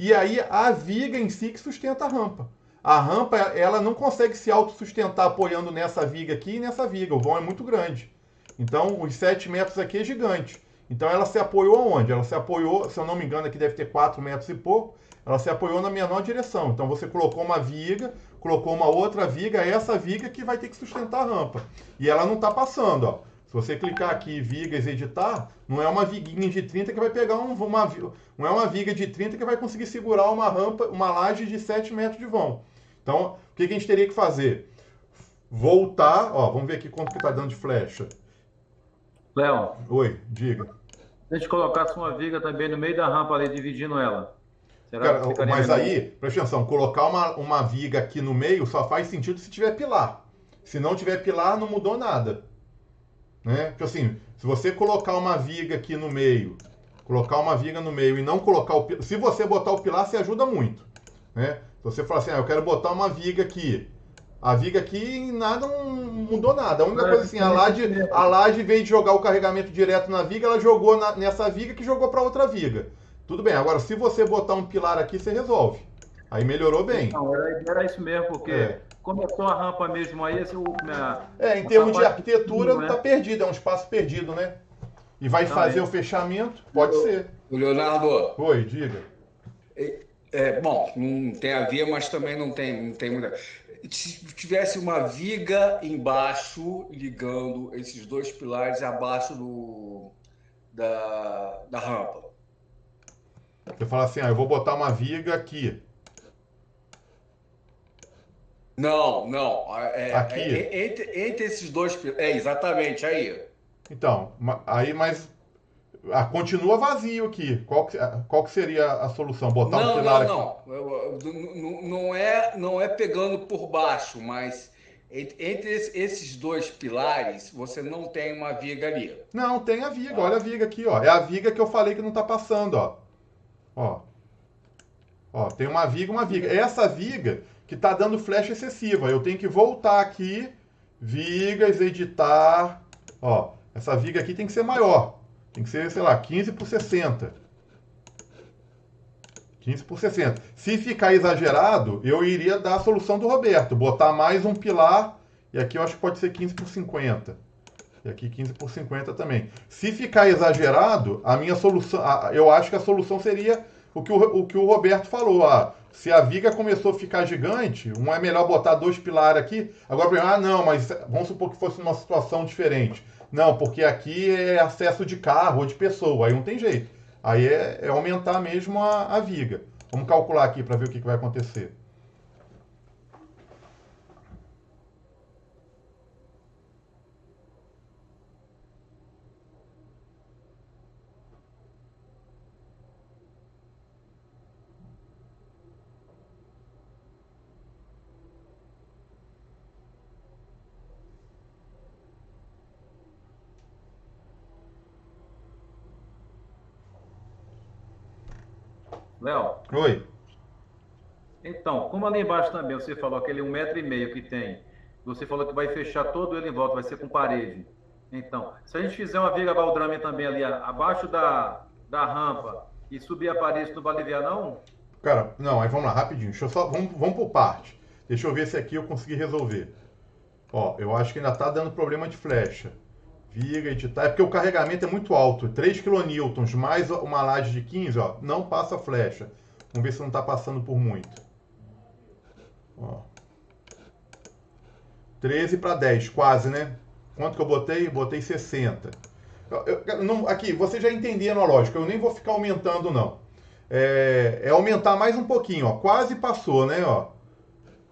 E aí a viga em si que sustenta a rampa. A rampa, ela não consegue se autossustentar apoiando nessa viga aqui e nessa viga. O vão é muito grande. Então, os 7 metros aqui é gigante. Então, ela se apoiou aonde? Ela se apoiou, se eu não me engano, aqui deve ter 4 metros e pouco. Ela se apoiou na menor direção. Então, você colocou uma viga, colocou uma outra viga, é essa viga que vai ter que sustentar a rampa. E ela não está passando, ó. Se você clicar aqui, vigas, editar, não é uma viguinha de 30 que vai pegar não é uma viga de 30 que vai conseguir segurar uma rampa, uma laje de 7 metros de vão. Então, o que a gente teria que fazer? Voltar, ó, vamos ver aqui quanto que está dando de flecha. Léo. Oi, diga. Se a gente colocasse uma viga também no meio da rampa ali, dividindo ela. Cara, que ficaria mas melhor? aí, presta atenção, colocar uma viga aqui no meio só faz sentido se tiver pilar. Se não tiver pilar, não mudou nada. Né? Porque assim, se você colocar uma viga aqui no meio, colocar uma viga no meio e não colocar o pilar, se você botar o pilar, você ajuda muito. Né? Se você falar assim, eu quero botar uma viga aqui. A viga aqui em nada não mudou nada. A única coisa assim, a laje, em vez de jogar o carregamento direto na viga, ela jogou nessa viga que jogou para outra viga. Tudo bem, agora se você botar um pilar aqui, você resolve. Aí melhorou bem. Não, era isso mesmo, porque começou a rampa mesmo aí, em termos de parte arquitetura, né? tá perdido, é um espaço perdido, né? E vai fazer o fechamento? Pode ser. O Leonardo, Oi, diga. bom, não tem a via, mas também não tem muita. Se tivesse uma viga embaixo, ligando esses dois pilares abaixo da rampa. Você fala assim, eu vou botar uma viga aqui. Não. Aqui? Entre esses dois pilares. Exatamente, aí. Então, mas continua vazio aqui. Qual que seria a solução? Botar um pilar aqui? Não é pegando por baixo, mas entre esses dois pilares, você não tem uma viga ali. Não, tem a viga. Olha a viga aqui, ó. É a viga que eu falei que não tá passando, ó. Ó, tem uma viga, uma viga. Essa viga que tá dando flecha excessiva. Eu tenho que voltar aqui, vigas, editar. Ó, essa viga aqui tem que ser maior. Tem que ser, sei lá, 15 por 60. 15 por 60. Se ficar exagerado, eu iria dar a solução do Roberto. Botar mais um pilar. E aqui eu acho que pode ser 15 por 50. E aqui 15 por 50 também. Se ficar exagerado, a minha solução... eu acho que a solução seria o que o Roberto falou. Se a viga começou a ficar gigante, é melhor botar dois pilares aqui. Agora, não, mas vamos supor que fosse uma situação diferente. Não, porque aqui é acesso de carro ou de pessoa, aí não tem jeito. Aí é aumentar mesmo a viga. Vamos calcular aqui para ver o que vai acontecer. Léo, Oi. então, como ali embaixo também você falou aquele 1,5 m que tem, você falou que vai fechar todo ele em volta, vai ser com parede. Então, se a gente fizer uma viga baldrame também ali abaixo da rampa e subir a parede, não vai aliviar não? Cara, não, aí vamos lá, rapidinho. Vamos por parte. Deixa eu ver se aqui eu consegui resolver. Ó, eu acho que ainda tá dando problema de flecha. Viga, editar. É porque o carregamento é muito alto. 3 kN mais uma laje de 15, ó, não passa flecha. Vamos ver se não tá passando por muito. Ó. 13 para 10, quase, né? Quanto que eu botei? Botei 60. Aqui, vocês já entenderam a lógica. Eu nem vou ficar aumentando, não. É aumentar mais um pouquinho, ó. Quase passou, né? Ó.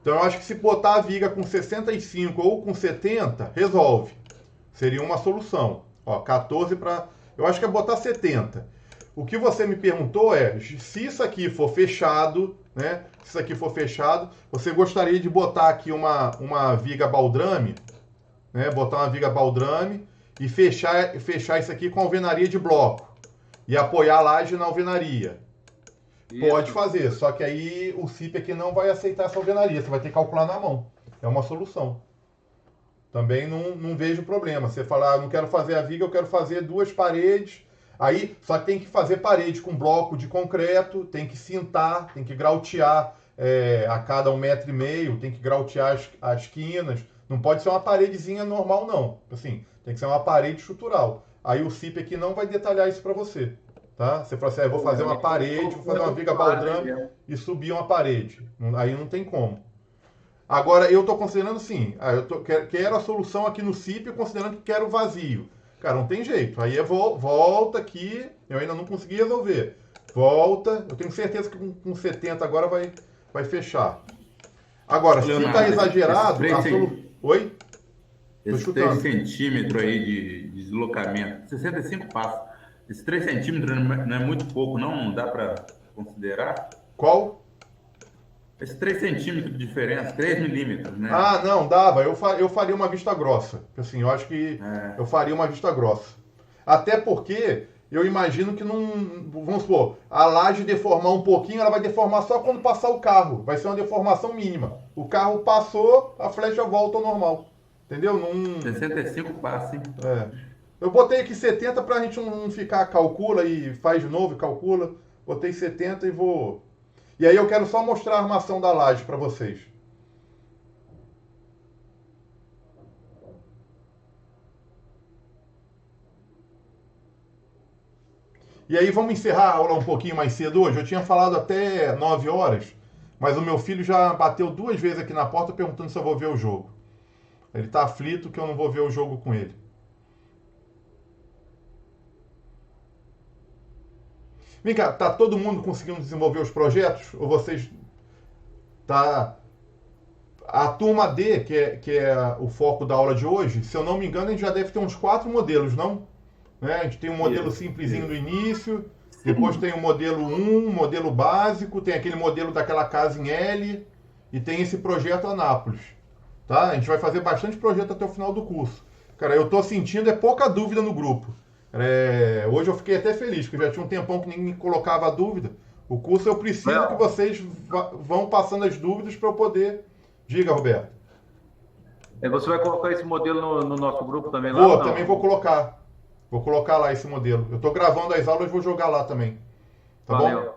Então eu acho que se botar a viga com 65 ou com 70, resolve. Seria uma solução. Ó, 14 para... Eu acho que é botar 70. O que você me perguntou é, se isso aqui for fechado, né? Se isso aqui for fechado, você gostaria de botar aqui uma viga baldrame, né? Botar uma viga baldrame e fechar isso aqui com alvenaria de bloco. E apoiar a laje na alvenaria. Isso. Pode fazer, só que aí o CIP aqui não vai aceitar essa alvenaria. Você vai ter que calcular na mão. É uma solução. Também não vejo problema. Você falar, não quero fazer a viga, eu quero fazer duas paredes. Aí, só que tem que fazer parede com bloco de concreto, tem que cintar, tem que grautear a cada 1,5 m, tem que grautear as quinas. Não pode ser uma paredezinha normal, não. Assim, tem que ser uma parede estrutural. Aí o CIP aqui não vai detalhar isso para você. Tá? Você fala assim, eu vou fazer uma parede, vou fazer uma viga baldrame e subir uma parede. Aí não tem como. Agora, eu estou considerando sim, quero a solução aqui no CIP, considerando que quero vazio. Cara, não tem jeito. Aí volta aqui, eu ainda não consegui resolver. Volta, eu tenho certeza que com 70 agora vai fechar. Agora, se está exagerado... Oi? Esse 3 centímetros aí de deslocamento, 65 passos. Esses 3 centímetros não é muito pouco, não? Não dá para considerar? Qual? Esses 3 centímetros de diferença, 3 milímetros, né? Ah, não, dava. Eu faria uma vista grossa. Assim, eu acho que eu faria uma vista grossa. Até porque eu imagino que não. Vamos supor, a laje deformar um pouquinho, ela vai deformar só quando passar o carro. Vai ser uma deformação mínima. O carro passou, a flecha volta ao normal. Entendeu? 65 passa, hein? Eu botei aqui 70 pra gente não ficar, calcula e faz de novo e calcula. Botei 70 e vou. E aí eu quero só mostrar a armação da laje para vocês. E aí vamos encerrar a aula um pouquinho mais cedo hoje. Eu tinha falado até 9 horas, mas o meu filho já bateu 2 vezes aqui na porta perguntando se eu vou ver o jogo. Ele tá aflito que eu não vou ver o jogo com ele. Vem cá, tá todo mundo conseguindo desenvolver os projetos? Ou vocês... Tá... A turma D, que é o foco da aula de hoje, se eu não me engano, a gente já deve ter uns 4 modelos, não? Né? A gente tem um modelo simplesinho no início, depois tem o modelo 1, modelo básico, tem aquele modelo daquela casa em L, e tem esse projeto Anápolis. Tá? A gente vai fazer bastante projeto até o final do curso. Cara, eu tô sentindo pouca dúvida no grupo. Hoje eu fiquei até feliz, porque já tinha um tempão que ninguém colocava dúvida. O curso eu preciso que vocês vão passando as dúvidas para eu poder... Diga, Roberto. Você vai colocar esse modelo no nosso grupo também lá? Também vou colocar. Vou colocar lá esse modelo. Eu estou gravando as aulas e vou jogar lá também. Tá bom?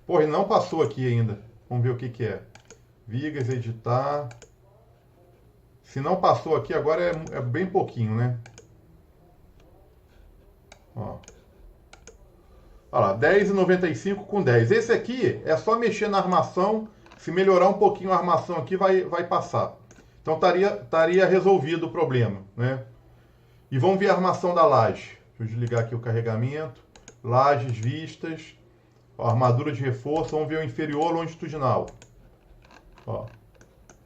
Pô, e não passou aqui ainda. Vamos ver o que é. Vigas, editar. Se não passou aqui, agora é bem pouquinho, né? Ó. Olha lá, 10,95 com 10. Esse aqui é só mexer na armação. Se melhorar um pouquinho a armação aqui, vai passar. Então estaria resolvido o problema, né? E vamos ver a armação da laje. Deixa eu desligar aqui o carregamento. Lajes vistas. Ó, armadura de reforço. Vamos ver o inferior longitudinal. Ó,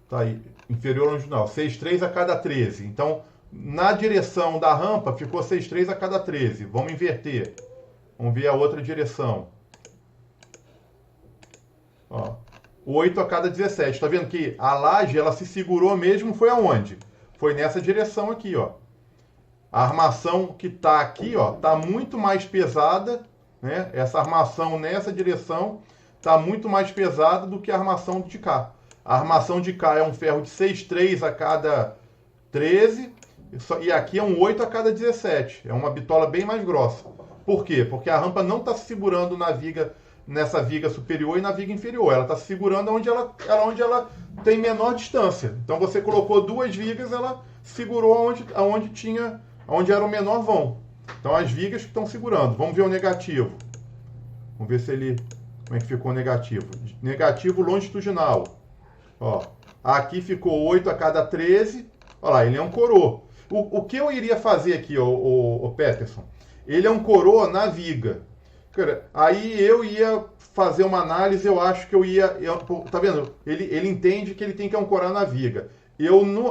tá aí. Inferior longitudinal. 6,3 a cada 13. Então, na direção da rampa, ficou 6,3 a cada 13. Vamos inverter. Vamos ver a outra direção. Ó, 8 a cada 17. Tá vendo que a laje, ela se segurou mesmo, foi aonde? Foi nessa direção aqui, ó. A armação que tá aqui, ó, tá muito mais pesada, né? Essa armação nessa direção tá muito mais pesada do que a armação de cá. A armação de cá é um ferro de 6,3 a cada 13, e aqui é um 8 a cada 17. É uma bitola bem mais grossa. Por quê? Porque a rampa não está se segurando na viga, nessa viga superior e na viga inferior. Ela está se segurando onde ela tem menor distância. Então você colocou 2 vigas, ela segurou onde era o menor vão. Então as vigas que estão segurando. Vamos ver o negativo. Vamos ver como é que ficou o negativo. Negativo longitudinal. Ó, aqui ficou 8 a cada 13. Olha lá, ele é um coroa. O que eu iria fazer aqui, o Peterson? Ele é um coroa na viga. Cara, aí eu ia fazer uma análise, eu acho que tá vendo? Ele entende que ele tem que ancorar na viga.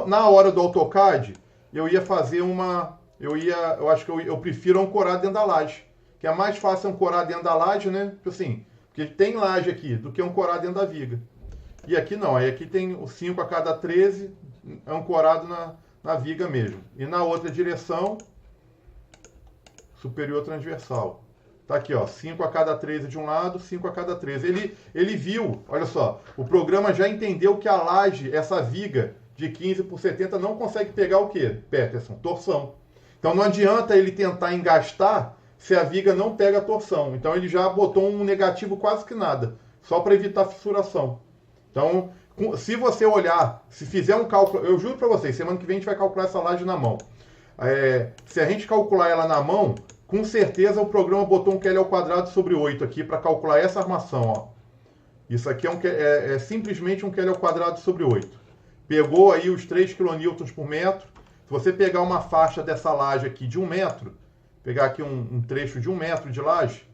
Na hora do AutoCAD, eu ia fazer eu acho que eu prefiro ancorar dentro da laje. Que é mais fácil ancorar dentro da laje, né? Assim, porque tem laje aqui, do que ancorar dentro da viga. E aqui não, aí aqui tem o 5 a cada 13 ancorado na viga mesmo. E na outra direção, superior transversal. Tá aqui, ó, 5 a cada 13 de um lado, 5 a cada 13. Ele viu, olha só, o programa já entendeu que a laje, essa viga de 15 por 70 não consegue pegar o quê, Peterson? Torção. Então não adianta ele tentar engastar se a viga não pega a torção. Então ele já botou um negativo quase que nada, só para evitar fissuração. Então, se você olhar, se fizer um cálculo, eu juro para vocês, semana que vem a gente vai calcular essa laje na mão. Se a gente calcular ela na mão, com certeza o programa botou um QL ao quadrado sobre 8 aqui para calcular essa armação. Ó. Isso aqui é simplesmente um QL ao quadrado sobre 8. Pegou aí os 3 kN por metro. Se você pegar uma faixa dessa laje aqui de 1 metro, pegar aqui um trecho de 1 metro de laje,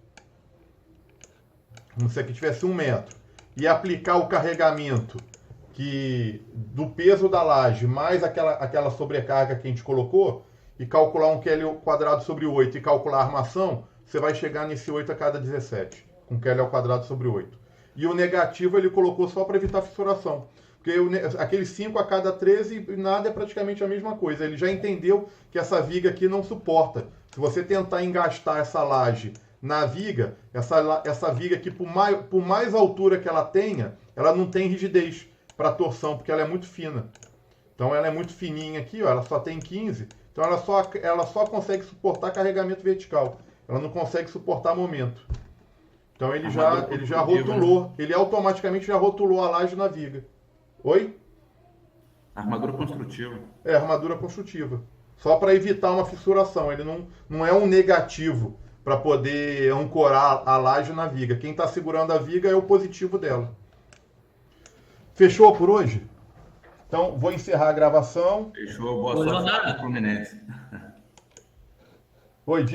como se aqui tivesse 1 metro, e aplicar o carregamento do peso da laje mais aquela sobrecarga que a gente colocou, e calcular um QL ao quadrado sobre 8 e calcular a armação, você vai chegar nesse 8 a cada 17, com QL ao quadrado sobre 8. e o negativo ele colocou só para evitar fissuração. Porque aquele 5 a cada 13, nada é praticamente a mesma coisa. Ele já entendeu que essa viga aqui não suporta. Se você tentar engastar essa laje na viga, essa viga aqui, por mais altura que ela tenha, ela não tem rigidez para torção, porque ela é muito fina. Então ela é muito fininha aqui, ó, ela só tem 15, então ela só consegue suportar carregamento vertical. Ela não consegue suportar momento. Então ele já rotulou, ele automaticamente já rotulou a laje na viga. Oi? Armadura construtiva. É, armadura construtiva. Só para evitar uma fissuração. Ele não é um negativo para poder ancorar a laje na viga. Quem está segurando a viga é o positivo dela. Fechou por hoje? Então, vou encerrar a gravação. Fechou. Boa sorte pro Fluminense. Oi,